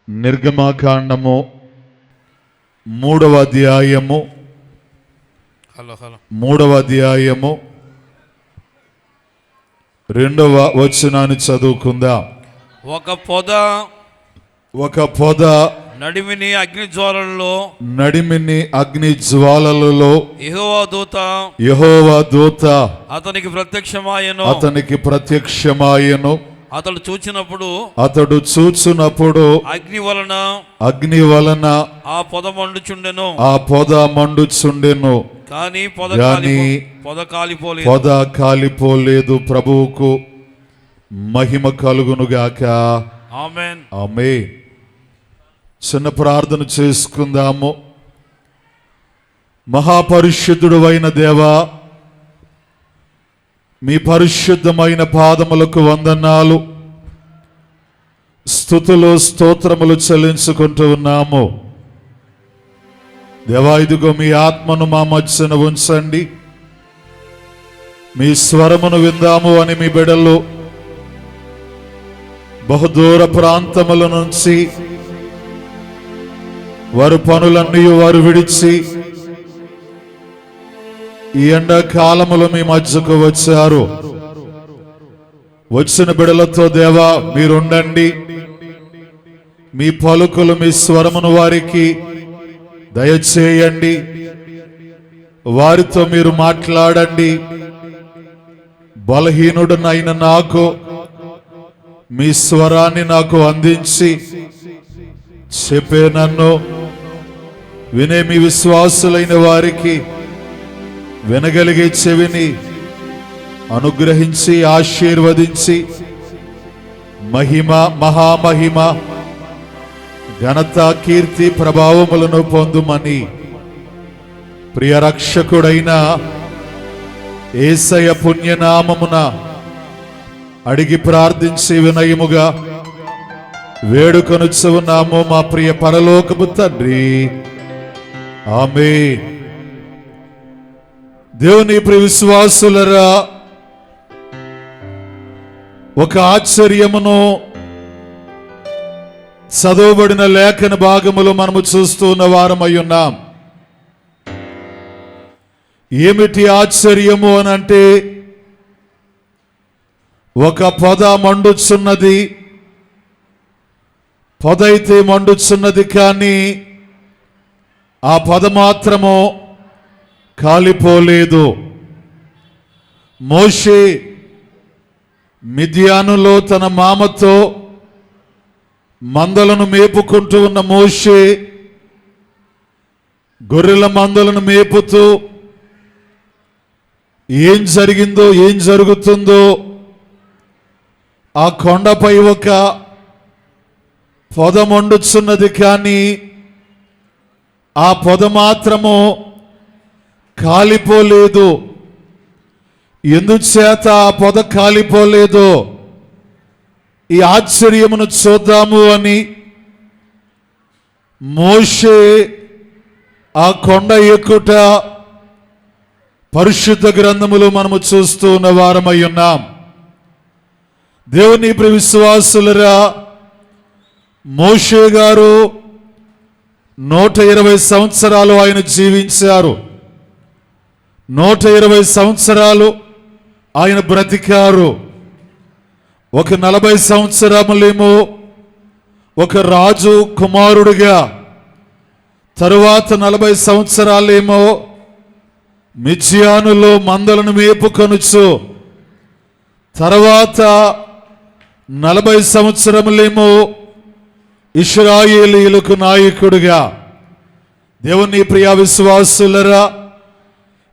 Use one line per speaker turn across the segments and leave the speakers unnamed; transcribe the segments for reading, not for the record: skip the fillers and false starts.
నిర్గమాకాండము 3వ అధ్యాయము 2వ వచనాన్ని చదువుకుందాం. ఒక పొద
నడిమిని
అగ్ని జ్వాలలలో యెహోవా దూత
అతనికి ప్రత్యక్షమాయెను. అతడు చూచినప్పుడు అగ్ని వలన ఆ పొద మండుచుండెను. కానీ పొద కాలిపోలేదు. ప్రభువుకు మహిమ కలుగునుగాక. ఆమేన్.
ఆమేన్. చిన్న ప్రార్థన చేసుకుందాము. మహాపరిశుద్ధుడు అయిన దేవా, మీ పరిశుద్ధమైన పాదములకు వందనాలు, స్తుతులు స్తోత్రములు చెల్లించుకుంటూ ఉన్నాము. దేవా, ఇదిగో మీ ఆత్మను మా మధ్యన ఉంచండి. మీ స్వరమును విందాము అని మీ బిడ్డలు బహుదూర ప్రాంతముల నుంచి వారు పనులన్నీ వారు విడిచి ఈ ఎండాకాలములో మీ మధ్యకు వచ్చారు. వచ్చిన బిడలతో దేవా మీరుండండి. మీ పలుకులు, మీ స్వరమును వారికి దయచేయండి. వారితో మీరు మాట్లాడండి. బలహీనుడనైన నాకు మీ స్వరాన్ని నాకు అందించి చెప్పే నన్ను వినే మీ విశ్వాసులైన వారికి వినగలిగే చెవిని అనుగ్రహించి ఆశీర్వదించి మహిమ, మహామహిమ, ఘనత, కీర్తి, ప్రభావములను పొందుమని ప్రియ రక్షకుడైన యేసయ్య పుణ్యనామమున అడిగి ప్రార్థించి వినయముగా వేడుకొనుచున్నాము మా ప్రియ పరలోకపు తండ్రి. ఆమేన్. దేవుని ప్రియ విశ్వాసులరా, ఒక ఆశ్చర్యమును చదవబడిన లేఖన భాగములు మనము చూస్తున్న వారమై ఉన్నాం. ఏమిటి ఆశ్చర్యము అనంటే, ఒక పొద మండుచున్నది. పొద అయితే మండుచున్నది, కానీ ఆ పొద మాత్రము కాలిపోలేదు. మోషే మిద్యానులో తన మామతో మందలను మేపుకుంటూ ఉన్న మోషే గొర్రెల మందలను మేపుతూ ఏం జరిగిందో, ఏం జరుగుతుందో ఆ కొండపై ఒక పొద మండుచున్నది, కానీ ఆ పొద మాత్రము కాలిపోలేదు. ఎందుచేత ఆ పొద కాలిపోలేదు? ఈ ఆశ్చర్యమును చూద్దాము అని మోషే ఆ కొండ ఎక్కుట పరిశుద్ధ గ్రంథములు మనము చూస్తూ ఉన్న వారమై ఉన్నాం. దేవుని ప్రియ విశ్వాసులరా, మోషే గారు 120 సంవత్సరాలు ఆయన జీవించారు. 120 సంవత్సరాలు ఆయన బ్రతికారు. ఒక 40 సంవత్సరములేమో ఒక రాజు కుమారుడిగా, తరువాత 40 సంవత్సరాలేమో మిద్యానులో మందలను మేపుకొనుచు, తర్వాత 40 సంవత్సరములేమో ఇశ్రాయేలీయులకు నాయకుడిగా. దేవుని ప్రియ విశ్వాసులరా,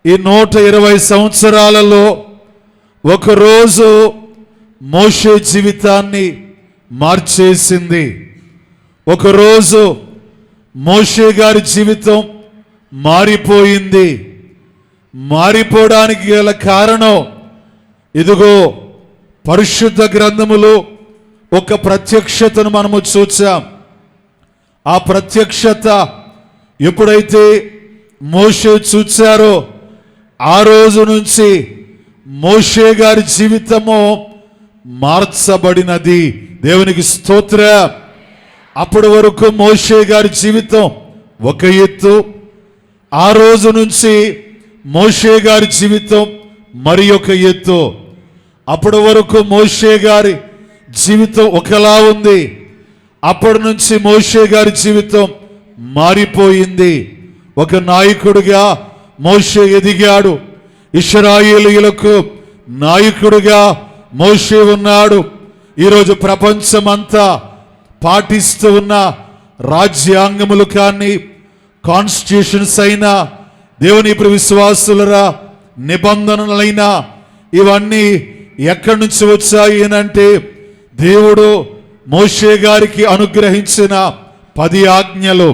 ఈ 120 సంవత్సరాలలో ఒకరోజు మోషే జీవితాన్ని మార్చేసింది. ఒకరోజు మోషే గారి జీవితం మారిపోయింది. మారిపోవడానికి గల కారణం ఇదిగో పరిశుద్ధ గ్రంథములో ఒక ప్రత్యక్షతను మనము చూచాం. ఆ ప్రత్యక్షత ఎప్పుడైతే మోషే చూచారో ఆ రోజు నుంచి మోషే గారి జీవితము మార్చబడినది. దేవునికి స్తోత్రం. అప్పటి వరకు మోషే గారి జీవితం ఒక ఎత్తు, ఆ రోజు నుంచి మోషే గారి జీవితం మరి ఒక ఎత్తు. అప్పటి వరకు మోషే గారి జీవితం ఒకలా ఉంది, అప్పటి నుంచి మోషే గారి జీవితం మారిపోయింది. ఒక నాయకుడిగా మోషే ఎదిగాడు, ఇశ్రాయేలీయులకు నాయకుడిగా మోషే ఉన్నాడు. ఈరోజు ప్రపంచమంతా పాటిస్తూ ఉన్న రాజ్యాంగములు కానీ, కాన్స్టిట్యూషన్స్ అయినా, దేవుని విశ్వాసులరా నిబంధనలైనా ఇవన్నీ ఎక్కడి నుంచి వచ్చాయి అంటే దేవుడు మోషే గారికి అనుగ్రహించిన 10 ఆజ్ఞలు.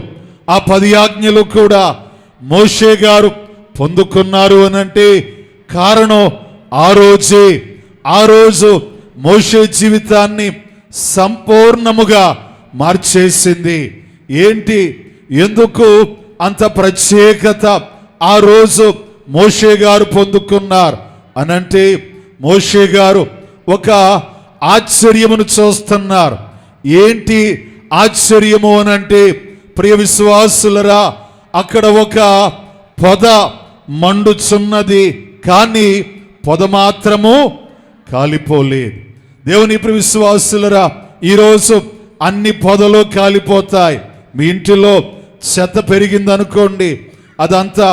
ఆ 10 ఆజ్ఞలు కూడా మోషే గారు పొందుకున్నారు అనంటే కారణం ఆ రోజు మోషే జీవితాన్ని సంపూర్ణముగా మార్చేసింది. ఏంటి, ఎందుకు అంత ప్రత్యేకత ఆ రోజు మోషే గారు పొందుకున్నారు అనంటే, మోషే గారు ఒక ఆశ్చర్యమును చూస్తున్నారు. ఏంటి ఆశ్చర్యము అనంటే, ప్రియ విశ్వాసులరా, అక్కడ ఒక పొద మండుచున్నది, కానీ పొద మాత్రము కాలిపోలేదు. దేవుని ప్రియ విశ్వాసులరా, ఈరోజు అన్ని పొదలు కాలిపోతాయి. మీ ఇంటిలో చెత్త పెరిగిందనుకోండి, అదంతా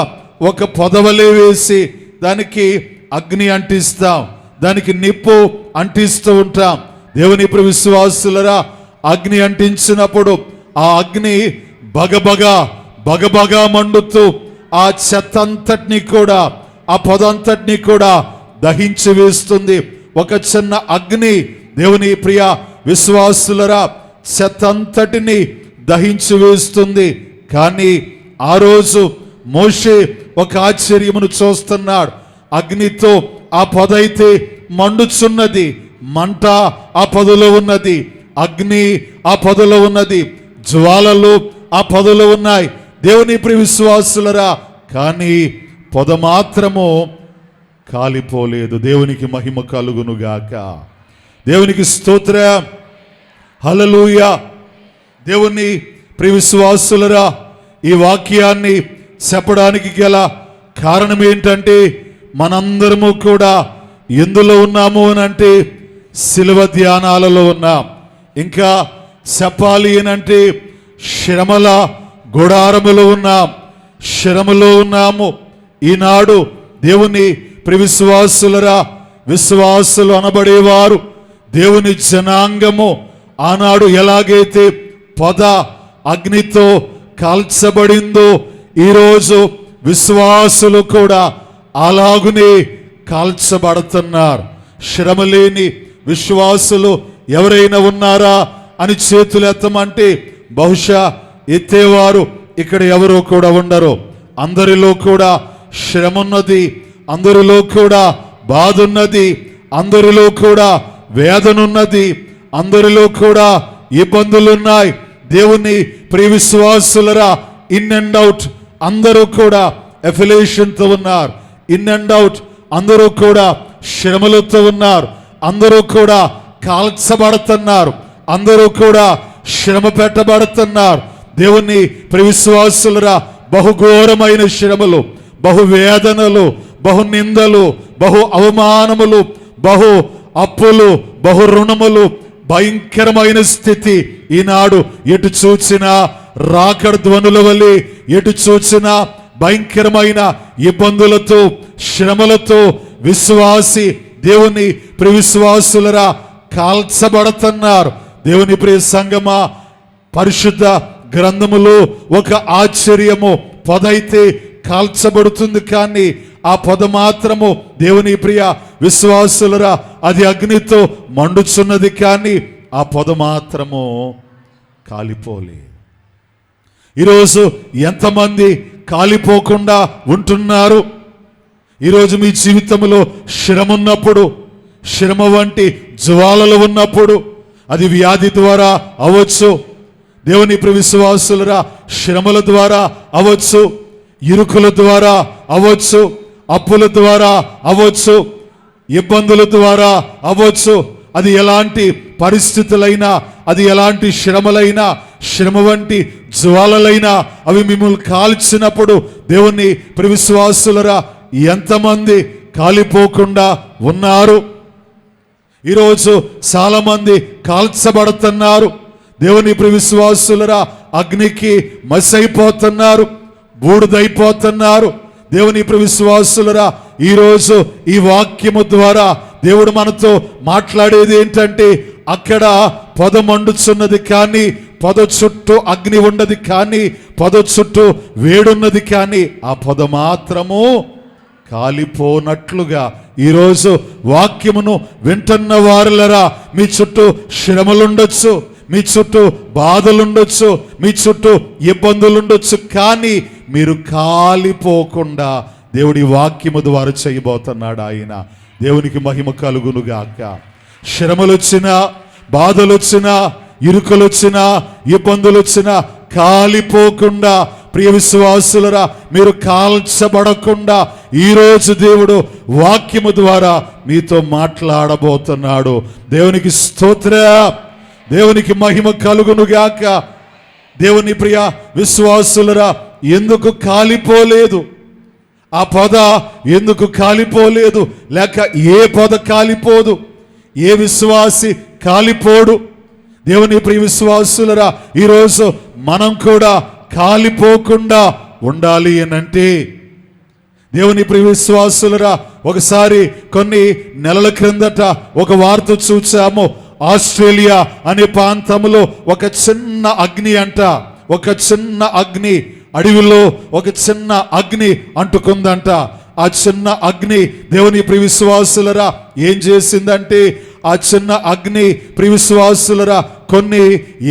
ఒక పొదవలే వేసి దానికి అగ్ని అంటిస్తాం, దానికి నిప్పు అంటిస్తూ ఉంటాం. దేవుని ప్రియ విశ్వాసులరా, అగ్ని అంటించినప్పుడు ఆ అగ్ని బగబగా మండుతూ ఆ చెత్త అంతటినీ కూడా, ఆ పొదంతటినీ కూడా దహించి వేస్తుంది. ఒక చిన్న అగ్ని దేవుని ప్రియ విశ్వాసులరా చెత్త అంతటిని దహించి వేస్తుంది. కానీ ఆ రోజు మోషే ఒక ఆశ్చర్యమును చూస్తున్నాడు. అగ్నితో ఆ పొద అయితే మండుచున్నది, మంట ఆ పొదలో ఉన్నది, అగ్ని ఆ పొదలో ఉన్నది, జ్వాలలు ఆ పొదలో ఉన్నాయి. దేవుని ప్రియ విశ్వాసులరా, కానీ పొద మాత్రము కాలిపోలేదు. దేవునికి మహిమ కలుగునుగాక. దేవునికి స్తోత్రం, హల్లెలూయా. దేవుని ప్రియ విశ్వాసులరా, ఈ వాక్యాన్ని చెప్పడానికి గల కారణం ఏంటంటే, మనందరము కూడా ఎందులో ఉన్నాము అని అంటే శిలువ ధ్యానాలలో ఉన్నాం. ఇంకా చెప్పాలి అనంటే శ్రమల గుడారములో ఉన్నాం, శ్రమలో ఉన్నాము. ఈనాడు దేవుని ప్రియ విశ్వాసులరా, విశ్వాసులు అనబడేవారు, దేవుని జనాంగము ఆనాడు ఎలాగైతే పొద అగ్నితో కాల్చబడిందో, ఈరోజు విశ్వాసులు కూడా అలాగునే కాల్చబడుతున్నారు. శ్రమ లేని విశ్వాసులు ఎవరైనా ఉన్నారా అని చేతులు ఎత్తమంటే బహుశా ఎత్తేవారు ఇక్కడ ఎవరో కూడా ఉండరు. అందరిలో కూడా శ్రమ ఉన్నది, అందరిలో కూడా బాధ ఉన్నది, అందరిలో కూడా వేదన ఉన్నది, అందరిలో కూడా ఇబ్బందులున్నాయి. దేవుని ప్రియ విశ్వాసులరా, ఇన్ అండ్ అవుట్ అందరూ కూడా ఎఫిలేషన్తో ఉన్నారు. ఇన్ అండ్ అవుట్ అందరూ కూడా శ్రమలతో ఉన్నారు, అందరూ కూడా కాల్చబడుతున్నారు, అందరూ కూడా శ్రమ పెట్టబడుతున్నారు. దేవుని ప్రియ విశ్వాసులరా, బహుఘోరమైన శ్రమలు, బహు వేదనలు, బహు నిందలు, బహు అవమానములు, బహు అప్పులు, బహు రుణములు, భయంకరమైన స్థితి. ఈనాడు ఎటు చూచినా రాకడ ధ్వనుల వలె, ఎటు చూచినా భయంకరమైన ఇబ్బందులతో, శ్రమలతో విశ్వాసి దేవుని ప్రియ విశ్వాసులరా కాల్చబడుతున్నారు. దేవుని ప్రియ సంగమా, పరిశుద్ధ గ్రంథములో ఒక ఆశ్చర్యము, పొదైతే కాల్చబడుతుంది, కానీ ఆ పొద మాత్రము దేవుని ప్రియ విశ్వాసులరా అది అగ్నితో మండుచున్నది, కానీ ఆ పొద మాత్రము కాలిపోలేదు. ఈరోజు ఎంతమంది కాలిపోకుండా ఉంటున్నారు? ఈరోజు మీ జీవితంలో శ్రమ ఉన్నప్పుడు, శ్రమ వంటి జ్వాలలు ఉన్నప్పుడు, అది వ్యాధి ద్వారా అవ్వచ్చు, దేవుని ప్రియ విశ్వాసులరా శ్రమల ద్వారా అవ్వచ్చు, ఇరుకుల ద్వారా అవ్వచ్చు, అప్పుల ద్వారా అవ్వచ్చు, ఇబ్బందుల ద్వారా అవ్వచ్చు. అది ఎలాంటి పరిస్థితులైనా, అది ఎలాంటి శ్రమలైనా, శ్రమ వంటి జ్వాలలైనా అవి మిమ్మల్ని కాల్చినప్పుడు దేవుని ప్రియ విశ్వాసులరా ఎంతమంది కాలిపోకుండా ఉన్నారు? ఈరోజు చాలా మంది కాల్చబడుతున్నారు. దేవుని ప్రియ విశ్వాసులరా అగ్నికి మసైపోతున్నారు, బూడిదైపోతున్నారు. దేవుని ప్రియ విశ్వాసులరా ఈరోజు ఈ వాక్యము ద్వారా దేవుడు మనతో మాట్లాడేది ఏంటంటే, అక్కడ పొద మండుచున్నది కానీ పొద చుట్టూ అగ్ని ఉన్నది కానీ పొద చుట్టూ వేడున్నది కానీ ఆ పొద మాత్రము కాలిపోనట్లుగా ఈరోజు వాక్యమును వింటున్న వారులరా మీ చుట్టూ శ్రమలుండొచ్చు, మీ చుట్టూ బాధలుండొచ్చు, మీ చుట్టూ ఇబ్బందులుండొచ్చు, కానీ మీరు కాలిపోకుండా దేవుడి వాక్యము ద్వారా చేయబోతున్నాడు ఆయన. దేవునికి మహిమ కలుగునుగాక. శ్రమలు వచ్చినా, బాధలు వచ్చినా, ఇరుకులు వచ్చినా, ఇబ్బందులు వచ్చినా కాలిపోకుండా ప్రియ విశ్వాసులరా మీరు కాల్చబడకుండా ఈరోజు దేవుడు వాక్యము ద్వారా మీతో మాట్లాడబోతున్నాడు. దేవునికి స్తోత్రం, దేవునికి మహిమ కలుగునుగాక. దేవుని ప్రియ విశ్వాసులరా ఎందుకు కాలిపోలేదు? ఆ పొద ఎందుకు కాలిపోలేదు? లేక ఏ పొద కాలిపోదు? ఏ విశ్వాసి కాలిపోడు? దేవుని ప్రియ విశ్వాసులరా ఈరోజు మనం కూడా కాలిపోకుండా ఉండాలి అనంటే, దేవుని ప్రియ విశ్వాసులరా ఒకసారి కొన్ని నెలల క్రిందట ఒక వార్త చూసాము. ఆస్ట్రేలియా అనే ప్రాంతంలో ఒక చిన్న అగ్ని అంట, ఒక చిన్న అగ్ని, అడవిలో ఒక చిన్న అగ్ని అంటుకుందంట. ఆ చిన్న అగ్ని దేవుని ప్రియ విశ్వాసులరా ఏం చేసిందంటే, ఆ చిన్న అగ్ని ప్రియ విశ్వాసులరా కొన్ని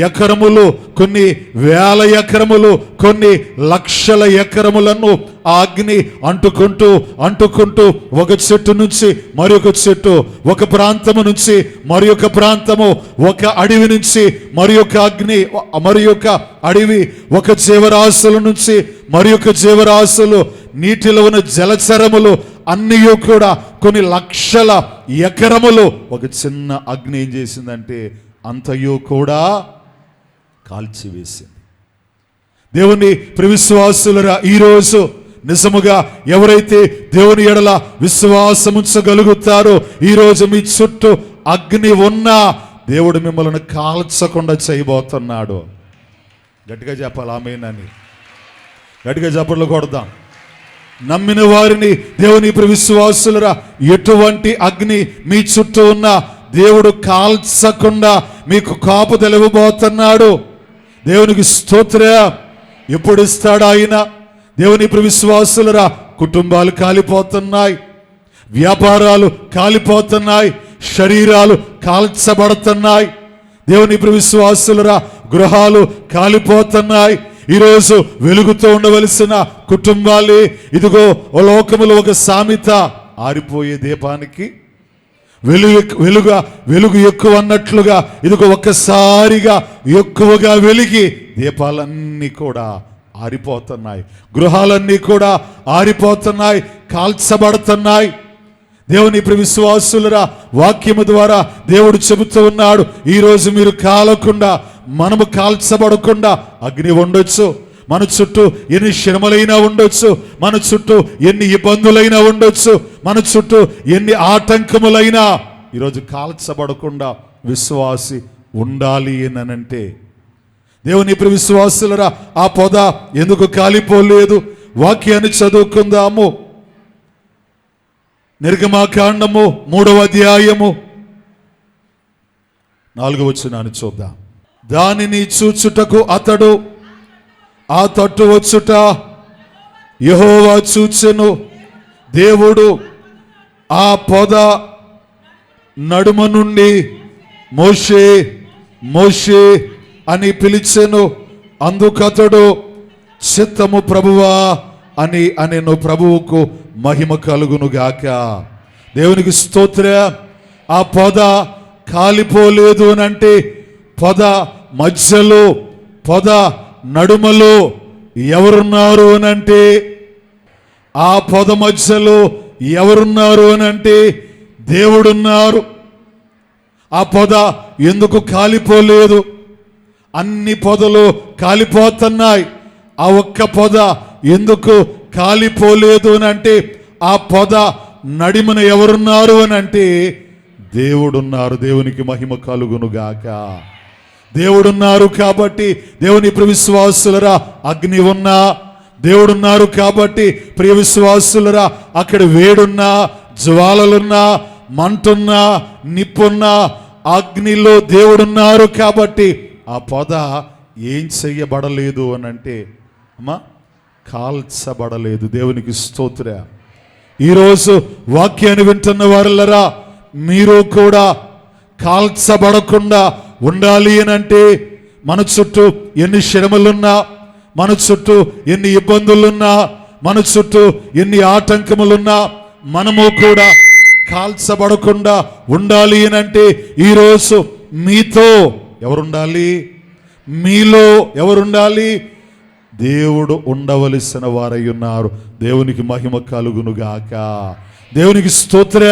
ఎకరములు, కొన్ని వేల ఎకరములు, కొన్ని లక్షల ఎకరములను ఆ అగ్ని అంటుకుంటూ అంటుకుంటూ ఒక చెట్టు నుంచి మరొక చెట్టు, ఒక ప్రాంతము నుంచి మరొక ప్రాంతము, ఒక అడవి నుంచి మరొక అగ్ని, మరొక అడవి, ఒక జీవరాశుల నుంచి మరొక జీవరాశులు, నీటిలో ఉన్న జలచరములు అన్నీ కూడా కొన్ని లక్షల ఎకరములు ఒక చిన్న అగ్ని ఏం చేసిందంటే అంతయు కూడా కాల్చివేసింది. దేవుని ప్రియ విశ్వాసులరా ఈరోజు నిజముగా ఎవరైతే దేవుని ఎడల విశ్వాసముంచగలుగుతారో ఈరోజు మీ చుట్టూ అగ్ని ఉన్నా దేవుడు మిమ్మల్ని కాల్చకుండా చేయబోతున్నాడు. గట్టిగా చెప్పాలి ఆమేనని. గట్టిగా చప్పట్లు కొడదాం. నమ్మిన వారిని దేవుని ప్రియ విశ్వాసులరా ఎటువంటి అగ్ని మీ చుట్టూ ఉన్న దేవుడు కాల్చకుండా మీకు కాపుదల ఇవ్వబోతున్నాడు. దేవునికి స్తోత్రం. ఎప్పుడు ఇస్తాడు ఆయన? దేవుని ప్రియ విశ్వాసులరా కుటుంబాలు కాలిపోతున్నాయి, వ్యాపారాలు కాలిపోతున్నాయి, శరీరాలు కాల్చబడుతున్నాయి. దేవుని ప్రియ విశ్వాసులరా గృహాలు కాలిపోతున్నాయి. ఈరోజు వెలుగుతో ఉండవలసిన కుటుంబాలే ఇదిగో ఓ లోకములో ఒక సామెత, ఆరిపోయే దీపానికి వెలుగు ఎక్కువ అన్నట్లుగా ఇదిగో ఒక్కసారిగా ఎక్కువగా వెలిగి దీపాలన్నీ కూడా ఆరిపోతున్నాయి, గృహాలన్నీ కూడా ఆరిపోతున్నాయి, కాల్చబడుతున్నాయి. దేవుని ప్రియ విశ్వాసులరా వాక్యము ద్వారా దేవుడు చెబుతూ ఉన్నాడు, ఈరోజు మీరు కాలకుండా, మనము కాల్చబడకుండా అగ్ని ఉండొచ్చు. మన చుట్టూ ఎన్ని శ్రమలైనా ఉండొచ్చు, మన చుట్టూ ఎన్ని ఇబ్బందులైనా ఉండొచ్చు, మన చుట్టూ ఎన్ని ఆటంకములైనా ఈరోజు కాల్చబడకుండా విశ్వాసి ఉండాలి అనంటే, దేవుని ప్రియ విశ్వాసులరా ఆ పొద ఎందుకు కాలిపోలేదు? వాక్యాన్ని చదువుకుందాము. నిర్గమాకాండము 3వ అధ్యాయము 4వ వచనాన్ని చూద్దాం. దానిని చూచుటకు అతడు ఆ తట్టు వచ్చుట యెహోవా చూచెను. దేవుడు ఆ పొద నడుమ నుండి మోషే మోషే అని పిలిచెను. అందుకతడు చిత్తము ప్రభువా అని అనెను. ప్రభువుకు మహిమ కలుగునుగాక. దేవునికి స్తోత్రం. ఆ పొద కాలిపోలేదు అని అంటే పొద మధ్యలో, పొద నడుమలో ఎవరున్నారు అని అంటే, ఆ పొద మధ్యలో ఎవరున్నారు అని అంటే దేవుడున్నారు. ఆ పొద ఎందుకు కాలిపోలేదు? అన్ని పొదలు కాలిపోతున్నాయి. ఆ ఒక్క పొద ఎందుకు కాలిపోలేదు అని అంటే, ఆ పొద నడిమన ఎవరున్నారు అని అంటే దేవుడున్నారు. దేవునికి మహిమ కలుగునుగాక. దేవుడున్నారు కాబట్టి దేవుని ప్రియ విశ్వాసులరా, అగ్ని ఉన్నా దేవుడున్నారు కాబట్టి ప్రియ విశ్వాసులరా, అక్కడ వేడున్నా, జ్వాలలున్నా, మంటున్నా, నిప్పున్నా, అగ్నిలో దేవుడున్నారు కాబట్టి ఆ పొద ఏం చెయ్యబడలేదు అని అంటే అమ్మా, కాల్చబడలేదు. దేవునికి స్తోత్ర. ఈరోజు వాక్యాన్ని వింటున్న వారులరా, మీరు కూడా కాల్చబడకుండా ఉండాలి అని అంటే మన చుట్టూ ఎన్ని శ్రమలున్నా, మన చుట్టూ ఎన్ని ఇబ్బందులున్నా, మన చుట్టూ ఎన్ని ఆటంకములున్నా మనము కూడా కాల్చబడకుండా ఉండాలి అని అంటే ఈరోజు మీతో ఎవరుండాలి? మీలో ఎవరుండాలి? దేవుడు ఉండవలసిన వారై ఉన్నారు. దేవునికి మహిమ కలుగునుగాక. దేవునికి స్తోత్ర.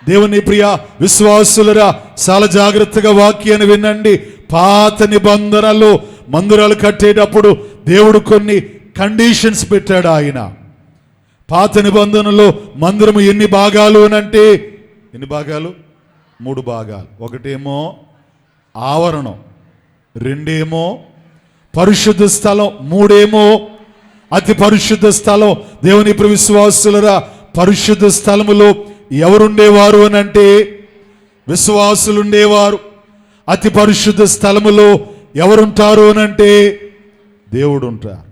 దేవుని ప్రియ విశ్వాసులరా, చాలా జాగ్రత్తగా వాక్యాన్ని వినండి. పాత నిబంధనలు మందిరాలు కట్టేటప్పుడు దేవుడు కొన్ని కండిషన్స్ పెట్టాడు. ఆయన పాత నిబంధనలో మందిరము ఎన్ని భాగాలు అని అంటే, ఎన్ని భాగాలు? 3 భాగాలు. ఒకటేమో ఆవరణం, రెండేమో పరిశుద్ధ స్థలం, మూడేమో అతి పరిశుద్ధ స్థలం. దేవుని ప్రియ విశ్వాసులరా, పరిశుద్ధ స్థలములో ఎవరుండేవారు అని అంటే విశ్వాసులు ఉండేవారు. అతి పరిశుద్ధ స్థలములో ఎవరుంటారు అని అంటే దేవుడు ఉంటారు.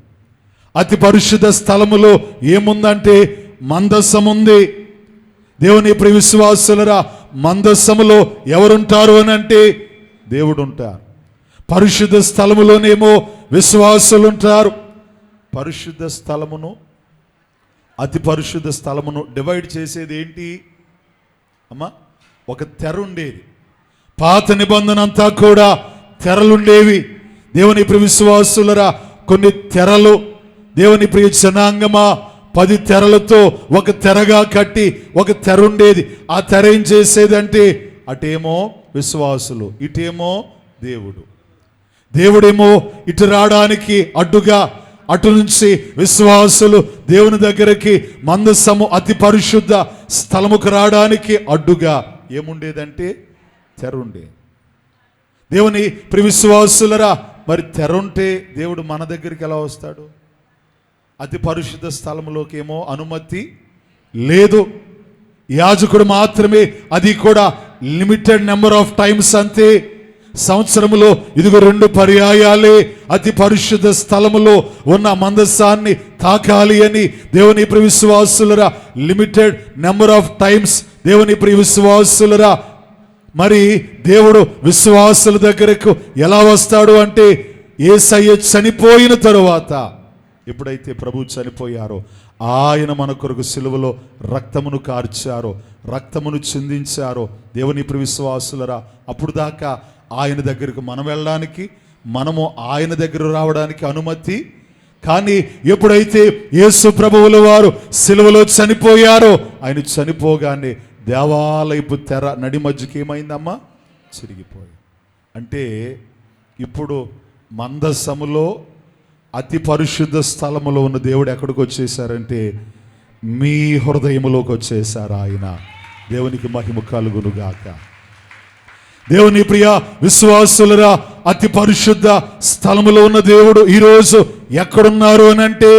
అతి పరిశుద్ధ స్థలములో ఏముందంటే మందస్సం ఉంది. దేవుని ప్రియ విశ్వాసులరా, మందస్సములో ఎవరుంటారు అని అంటే దేవుడు ఉంటారు. పరిశుద్ధ స్థలములోనేమో విశ్వాసులు ఉంటారు. పరిశుద్ధ స్థలమును, అతి పరిశుద్ధ స్థలమును డివైడ్ చేసేది ఏంటి అమ్మా? ఒక తెర ఉండేది. పాత నిబంధన అంతా కూడా తెరలుండేవి. దేవుని ప్రియ విశ్వాసులరా, కొన్ని తెరలు, దేవుని ప్రియ జనాంగమా, 10 తెరలతో ఒక తెరగా కట్టి ఒక తెర ఉండేది. ఆ తెర ఏం చేసేదంటే అటేమో విశ్వాసులు, ఇటేమో దేవుడు. దేవుడేమో ఇటు రావడానికి అడ్డుగా, అటు నుంచి విశ్వాసులు దేవుని దగ్గరికి మందస్సము అతి పరిశుద్ధ స్థలముకు రావడానికి అడ్డుగా ఏముండేదంటే తెర ఉండే. దేవుని ప్రియ విశ్వాసులరా, మరి తెర ఉంటే దేవుడు మన దగ్గరికి ఎలా వస్తాడు? అతి పరిశుద్ధ స్థలములోకి ఏమో అనుమతి లేదు. యాజకుడు మాత్రమే, అది కూడా లిమిటెడ్ నెంబర్ ఆఫ్ టైమ్స్ అంతే. సంవత్సరములో ఇదిగో 2 పర్యాయాలే అతి పరిశుద్ధ స్థలములో ఉన్న మందస్సాన్ని తాకాలి అని దేవుని ప్రియ విశ్వాసులరా, లిమిటెడ్ నెంబర్ ఆఫ్ టైమ్స్. దేవుని ప్రియ విశ్వాసులరా, మరి దేవుడు విశ్వాసుల దగ్గరకు ఎలా వస్తాడు అంటే యేసయ్య చనిపోయిన తరువాత, ఎప్పుడైతే ప్రభు చనిపోయారో ఆయన మన కొరకు సిలువలో రక్తమును కార్చారో, రక్తమును చిందించారో దేవుని ప్రియ విశ్వాసులరా, అప్పుడు దాకా ఆయన దగ్గరకు మనం వెళ్ళడానికి, మనము ఆయన దగ్గర రావడానికి అనుమతి. కానీ ఎప్పుడైతే యేసు ప్రభువుల వారు సిలువలో చనిపోయారో, ఆయన చనిపోగానే దేవాలయపు తెర నడి మధ్యకి ఏమైందమ్మా? చిరిగిపోయి. అంటే ఇప్పుడు మందసములో అతి పరిశుద్ధ స్థలములో ఉన్న దేవుడు ఎక్కడికి వచ్చేసారంటే మీ హృదయములోకి వచ్చేసారు ఆయన. దేవునికి మహిమ కలుగునుగాక. దేవుని ప్రియ విశ్వాసులరా, అతి పరిశుద్ధ స్థలములో ఉన్న దేవుడు ఈరోజు ఎక్కడున్నారు అని అంటే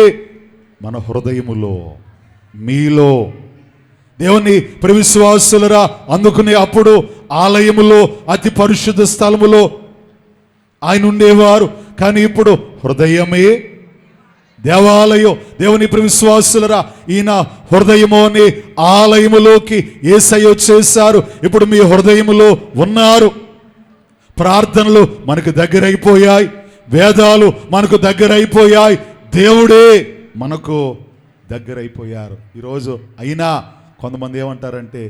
మన హృదయములో, మీలో. దేవుని ప్రియ విశ్వాసులరా, అందుకునే అప్పుడు ఆలయములో అతి పరిశుద్ధ స్థలములో ఆయన ఉండేవారు. కానీ ఇప్పుడు హృదయమే దేవాలయం. దేవుని ప్రియ విశ్వాసులరా, ఈయన హృదయము అనే ఆలయములోకి యేసయ్య వచ్చేసారు. ఇప్పుడు మీ హృదయములో ఉన్నారు. ప్రార్థనలు మనకు దగ్గరైపోయాయి, వేదాలు మనకు దగ్గరైపోయాయి, దేవుడే మనకు దగ్గరైపోయారు ఈరోజు. అయినా కొంతమంది ఏమంటారంటే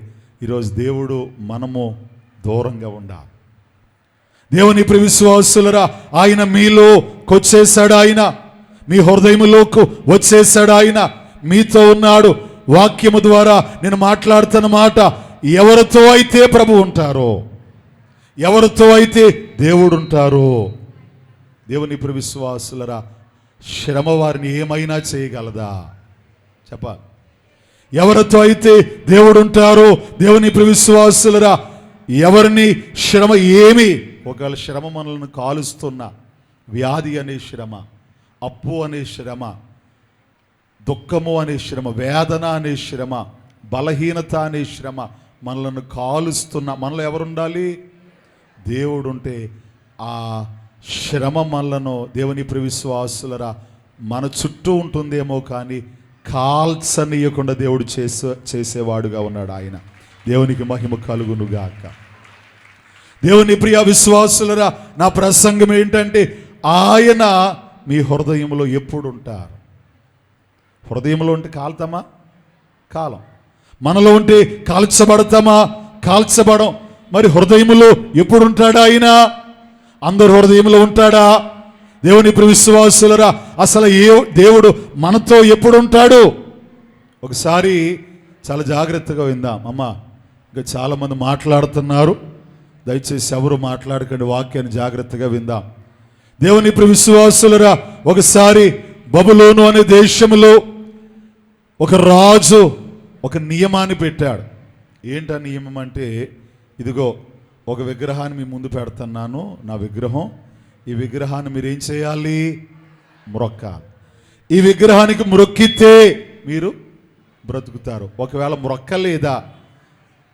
ఈరోజు దేవుడు మనము దూరంగా ఉండాలి. దేవుని ప్రియ విశ్వాసులరా, ఆయన మీలోకి వచ్చేసాడు. ఆయన మీ హృదయములోకి వచ్చేసాడు. ఆయన మీతో ఉన్నాడు. వాక్యము ద్వారా నేను మాట్లాడుతున్న మాట, ఎవరితో అయితే ప్రభు ఉంటారో, ఎవరితో అయితే దేవుడు ఉంటారో దేవుని ఇప్పుడు విశ్వాసులరా, శ్రమ వారిని ఏమైనా చేయగలదా? చెప్పాలి. ఎవరితో అయితే దేవుడు ఉంటారో, దేవుని ఇప్పుడు విశ్వాసులరా, ఎవరిని శ్రమ ఏమి, ఒకవేళ శ్రమ మనల్ని కాలుస్తున్న వ్యాధి అనే శ్రమ, అప్పు అనే శ్రమ, దుఃఖము అనే శ్రమ, వేదన అనే శ్రమ, బలహీనత అనే శ్రమ మనల్ని కాలుస్తున్న, మనలో ఎవరుండాలి? దేవుడు ఉంటే ఆ శ్రమ మనలను, దేవుని విశ్వాసులరా, మన చుట్టూ ఉంటుందేమో కానీ కాల్చనీయకుండా దేవుడు చేసేవాడుగా ఉన్నాడు ఆయన. దేవునికి మహిమ కలుగునుగాక. దేవుని ప్రియ విశ్వాసులరా, నా ప్రసంగం ఏంటంటే, ఆయన మీ హృదయంలో ఎప్పుడు ఉంటారు. హృదయంలో ఉంటే కాలుతామా? కాలం. మనలో ఉంటే కాల్చబడతామా? కాల్చబడం. మరి హృదయంలో ఎప్పుడు ఉంటాడా ఆయన? అందరు హృదయంలో ఉంటాడా? దేవుని విశ్వాసులరా, అసలు దేవుడు మనతో ఎప్పుడు ఉంటాడు? ఒకసారి చాలా జాగ్రత్తగా విందాం. అమ్మా, ఇంకా చాలామంది మాట్లాడుతున్నారు, దయచేసి ఎవరు మాట్లాడకండి, వాక్యాన్ని జాగ్రత్తగా విందాం. దేవుని విశ్వాసులరా, ఒకసారి బబులోను అనే దేశంలో ఒక రాజు ఒక నియమాన్ని పెట్టాడు. ఏంటా నియమం అంటే, ఇదిగో ఒక విగ్రహాన్ని మీ ముందు పెడుతున్నాను, నా విగ్రహం. ఈ విగ్రహాన్ని మీరేం చేయాలి? మ్రొక్కాలి. ఈ విగ్రహానికి మ్రొక్కితే మీరు బ్రతుకుతారు. ఒకవేళ మ్రొక్కలేదా,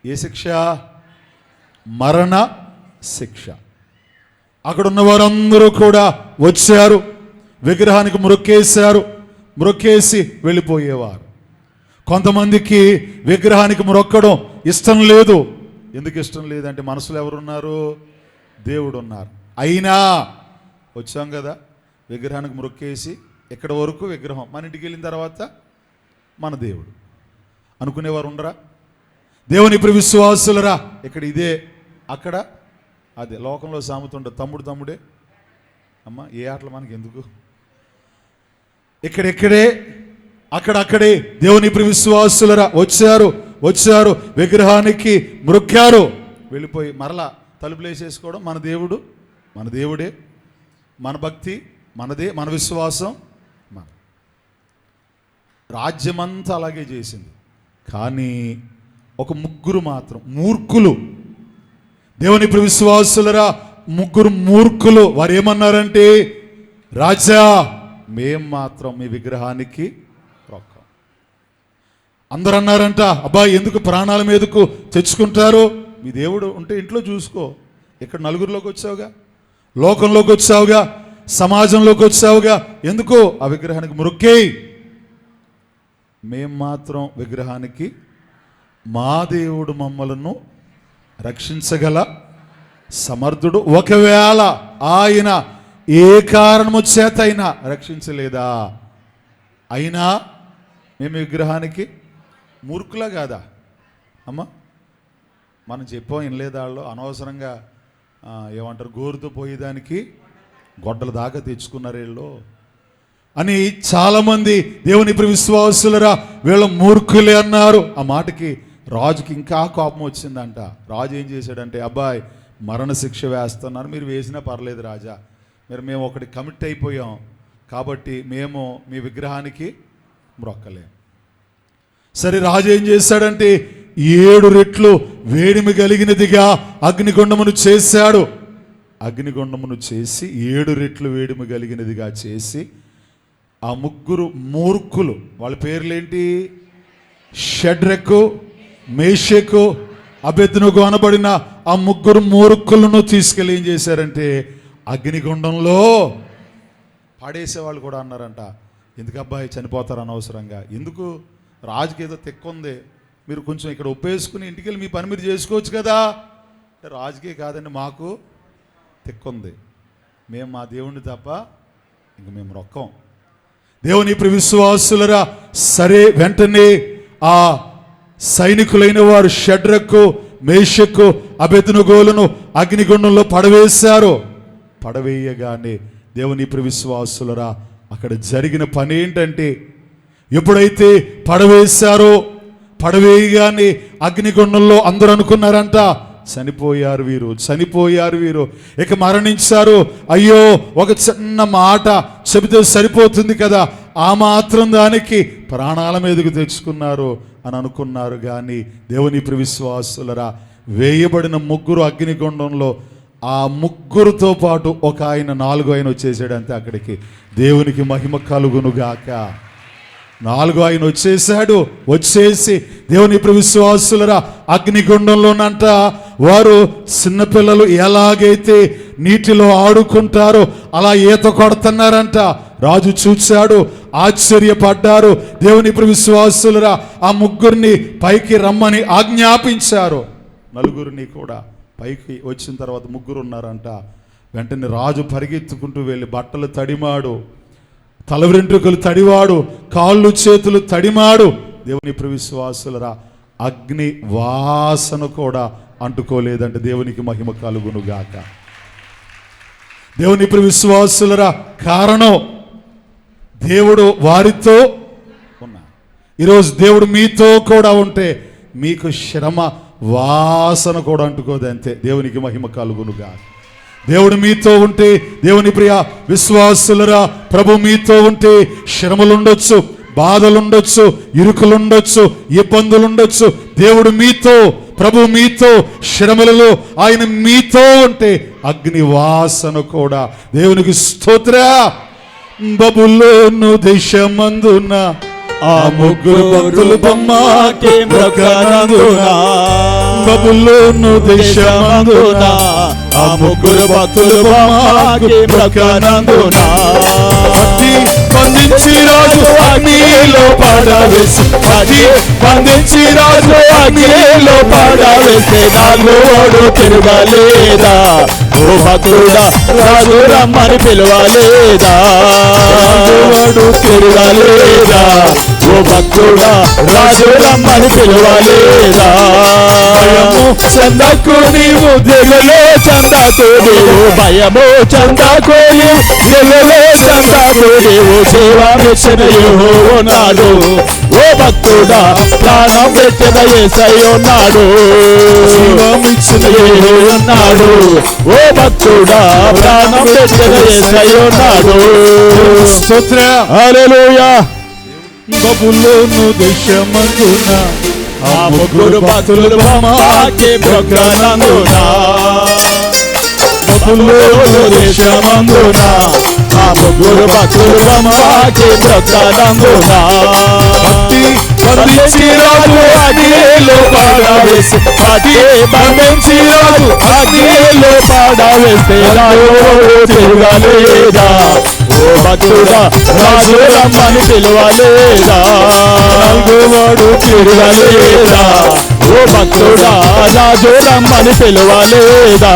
ఏ శిక్ష? మరణ శిక్ష. అక్కడ ఉన్న వారందరూ కూడా వచ్చారు, విగ్రహానికి మ్రొక్కేశారు, మ్రొక్కేసి వెళ్ళిపోయేవారు. కొంతమందికి విగ్రహానికి మ్రొక్కడం ఇష్టం లేదు. ఎందుకు ఇష్టం లేదంటే, మనసులో ఎవరున్నారు? దేవుడు ఉన్నారు. అయినా వచ్చాం కదా, విగ్రహానికి మ్రొక్కేసి ఎక్కడ వరకు విగ్రహం, మన ఇంటికి వెళ్ళిన తర్వాత మన దేవుడు అనుకునేవారు ఉండరా? దేవుని విశ్వాసులరా, ఇక్కడ ఇదే, అక్కడ అదే. లోకంలో సామెత ఉంటుంది, తమ్ముడు తమ్ముడే. అమ్మ, ఏ ఆటలు మనకి ఎందుకు? ఇక్కడెక్కడే, అక్కడక్కడే దేవుని విశ్వాసులరా వచ్చారు, విగ్రహానికి మ్రొక్కారు, వెళ్ళిపోయి మరలా తలుపులు వేసేసుకోవడం. మన దేవుడే, మన భక్తి మనదే, మన విశ్వాసం మన. రాజ్యమంతా అలాగే చేసింది. కానీ ఒక ముగ్గురు మాత్రం మూర్ఖులు, దేవుని విశ్వాసులరా, ముగ్గురు మూర్ఖులు. వారు ఏమన్నారంటే, రాజా, మేం మాత్రం మీ విగ్రహానికి రొక్కం. అందరూ అన్నారంట, అబ్బాయి ఎందుకు ప్రాణాల మీదకు తెచ్చుకుంటారు? మీ దేవుడు ఉంటే ఇంట్లో చూసుకో. ఇక్కడ నలుగురిలోకి వచ్చావుగా, లోకంలోకి వచ్చావుగా, సమాజంలోకి వచ్చావుగా, ఎందుకు ఆ విగ్రహానికి మ్రొక్కేయి. మేం మాత్రం విగ్రహానికి, మా దేవుడు మమ్మలను రక్షించగల సమర్థుడు. ఒకవేళ ఆయన ఏ కారణము చేత అయినా రక్షించలేదా, అయినా మేము విగ్రహానికి మూర్ఖులా కాదా? అమ్మా, మనం చెప్పాం వినలేదాళ్ళు, అనవసరంగా ఏమంటారు, గోరుతో పోయేదానికి గొడ్డల దాకా తెచ్చుకున్నారు వీళ్ళు అని చాలామంది దేవుని విశ్వాసులరా, వీళ్ళ మూర్ఖులే అన్నారు. ఆ మాటకి రాజుకి ఇంకా కోపం వచ్చిందంట. రాజు ఏం చేశాడంటే, అబ్బాయి మరణశిక్ష వేస్తున్నారు, మీరు వేసినా పర్లేదు రాజా, మేము ఒకటి కమిట్ అయిపోయాం కాబట్టి మేము మీ విగ్రహానికి మ్రొక్కలేం. సరే, రాజు ఏం చేశాడంటే 7 రెట్లు వేడిమి కలిగినదిగా అగ్నిగుండమును చేశాడు. అగ్నిగుండమును చేసి 7 రెట్లు వేడిమి కలిగినదిగా చేసి, ఆ ముగ్గురు మూర్ఖులు, వాళ్ళ పేర్లేంటి? షడ్రకు, మేషకు, అబేద్నెగో అనబడిన ఆ ముగ్గురు మూర్ఖులను తీసుకెళ్ళి ఏం చేశారంటే, అగ్నిగుండంలో పాడేసేవాళ్ళు కూడా అన్నారంట. ఎందుకు అబ్బాయి చనిపోతారు అనవసరంగా, ఎందుకు? రాజుకి ఏదో తెక్కుంది, మీరు కొంచెం ఇక్కడ ఉప్పేసుకుని ఇంటికి వెళ్ళి మీ పని మీరు చేసుకోవచ్చు కదా. రాజుకే కాదండి, మాకు తెక్కుంది, మేము మా దేవుణ్ణి తప్ప ఇంక మేము రొక్కం. దేవుని విశ్వాసులరా, సరే, వెంటనే ఆ సైనికులైన వారు షడ్రకు, మేషకు, అబేద్నెగోలను అగ్నిగుండంలో పడవేశారు. పడవేయగానే దేవుని విశ్వాసులరా, అక్కడ జరిగిన పని ఏంటంటే, ఎప్పుడైతే పడవేశారో, పడవేయగానే అగ్నిగుండంలో అందరూ అనుకున్నారంట, చనిపోయారు వీరు, ఇక మరణించారు. అయ్యో, ఒక చిన్న మాట చెబితే సరిపోతుంది కదా, ఆ మాత్రం దానికి ప్రాణాల మీదకు తెచ్చుకున్నారు అని అనుకున్నారు. కానీ దేవుని ప్రియ విశ్వాసులరా, వేయబడిన 3 అగ్నిగుండంలో ఆ 3తో పాటు ఒక ఆయన 4వ ఆయన వచ్చేసాడు అంతే అక్కడికి. దేవునికి మహిమ కలుగునుగాక. 4వ ఆయన వచ్చేసి దేవుని ప్రియ విశ్వాసులరా, అగ్నిగుండంలోనంట వారు చిన్నపిల్లలు ఎలాగైతే నీటిలో ఆడుకుంటారో అలా ఈత కొడుతున్నారంట. రాజు చూశాడు, ఆశ్చర్యపడ్డారు. దేవుని ప్రియ విశ్వాసులరా, ఆ 3 పైకి రమ్మని ఆజ్ఞాపించారు. 4 కూడా పైకి వచ్చిన తర్వాత 3 ఉన్నారంట. వెంటనే రాజు పరిగెత్తుకుంటూ వెళ్ళి బట్టలు తడిమాడు, తల వెంట్రుకలు తడివాడు, కాళ్ళు చేతులు తడిమాడు. దేవుని ప్రియ విశ్వాసులరా, అగ్ని వాసన కూడా అంటుకోలేదంటే దేవునికి మహిమ కలుగునుగాక. దేవుని ప్రియ విశ్వాసులరా, కారణం దేవుడు వారితో ఉన్నా. ఈరోజు దేవుడు మీతో కూడా ఉంటే మీకు శ్రమ వాసన కూడా అంటుకోదు అంతే. దేవునికి మహిమ కలుగునుగాక. దేవుడు మీతో ఉంటే, దేవుని ప్రియ విశ్వాసులరా, ప్రభు మీతో ఉంటే శ్రమలుండొచ్చు, బాధలుండొచ్చు, ఇరుకులుండొచ్చు, ఇబ్బందులుండొచ్చు. దేవుడు మీతో, ప్రభు మీతో, శ్రమలలో ఆయన మీతో ఉంటే అగ్ని వాసన కూడా. దేవునికి స్తోత్ర. బబులోను దేశమందున ఆ 3 భక్తులు బొమ్మకి మొక్కనందున, బబులోను దేశమందున ఆ 3 భక్తులు బొమ్మకి మొక్కనందున, బంధించి రాజు అగ్నిలో పడవేసి, బంధించి రాజు అగ్నిలో పడవేస్తే నాలుగోడు తిరగలేదా? ఓ భక్తుడా, రాజు రమ్మని పిలవలేదా? నాలుగోడు తిరగలేదా? ఓ భక్తుడా, రాజు రమ్మని పిలవలేదా? భయము చందకు నీవు దిగులే చందకు నీవు, భయము చందకు నీవు దిగులే చందకు నీవు, సేవమిచ్చిన యెహోవా ఉన్నాడు. ఓ భక్తుడా, ప్రాణం పెట్టిన యేసయ్య ఉన్నాడు. సేవమిచ్చిన యెహోవా ఉన్నాడు. ఓ భక్తుడా, ప్రాణం పెట్టిన యేసయ్య ఉన్నాడు. స్తోత్ర. హల్లెలూయా. బబులోను దేశమందున ఆ 3 భక్తులు బొమ్మకి మొక్కనందున, బబులోను దేశమందున ఆ 3 భక్తులు బొమ్మకి మొక్కనందున, బంధించి రాజు అగ్నిలో పడవేసి, బంధించి రాజు అగ్నిలో పడవేస్తే నాలుగోడు తిరగలేదా? ఓ భక్తుడా, రాజు రమ్మని పిలవలేదా? నాలుగోడు తిరగలేదా? ఓ భక్తుడా, రాజు రమ్మని పిలవలేదా?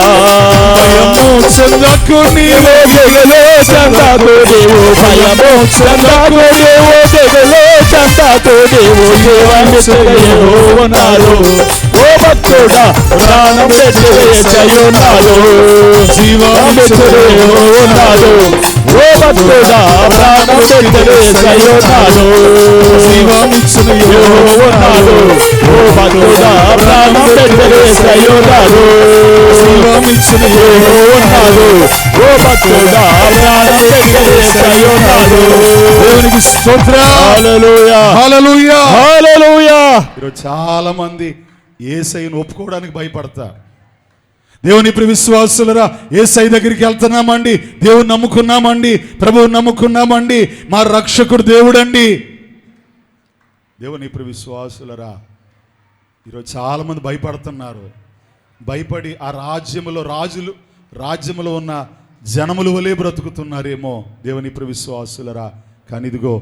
భయము చందకు నీవు దిగులే చందకు నీవు, భయము చందకు నీవు దిగులే చందకు నీవు, సేవమిచ్చిన యెహోవా ఉన్నాడు. ఓ భక్తుడా, ప్రాణం పెట్టి యేసయ్య ఉన్నాడు. జీవమిచ్చిన యెహోవా ఉన్నాడు. ఓ భక్తుడా, ప్రాణం పెట్టి యేసయ్య ఉన్నాడు. జీవమిచ్చిన యెహోవా ఉన్నాడు. ఓ భక్తుడా, ప్రాణం పెట్టి యేసయ్య ఉన్నాడు. జీవమిచ్చిన యెహోవా ఉన్నాడు. ఓ భక్తుడా, ప్రాణం పెట్టి యేసయ్య ఉన్నాడు. దేవునికి స్తోత్రం. హల్లెలూయా, హల్లెలూయా, హల్లెలూయా. ఈరోజు చాలా మంది యేసయ్యను ఒప్పుకోవడానికి భయపడతారు. దేవుని ప్రియ విశ్వాసులరా, యేసయ్య దగ్గరికి వెళ్తున్నామండి, దేవుని నమ్ముకున్నామండి, ప్రభువు నమ్ముకున్నామండి, మా రక్షకుడు దేవుడండి. దేవుని ప్రియ విశ్వాసులరా, ఈరోజు చాలా మంది భయపడుతున్నారు. భయపడి ఆ రాజ్యములో ఉన్న జనముల వలె బ్రతుకుతున్నారేమో దేవుని ప్రియ విశ్వాసులరా. కానీ ఇదిగో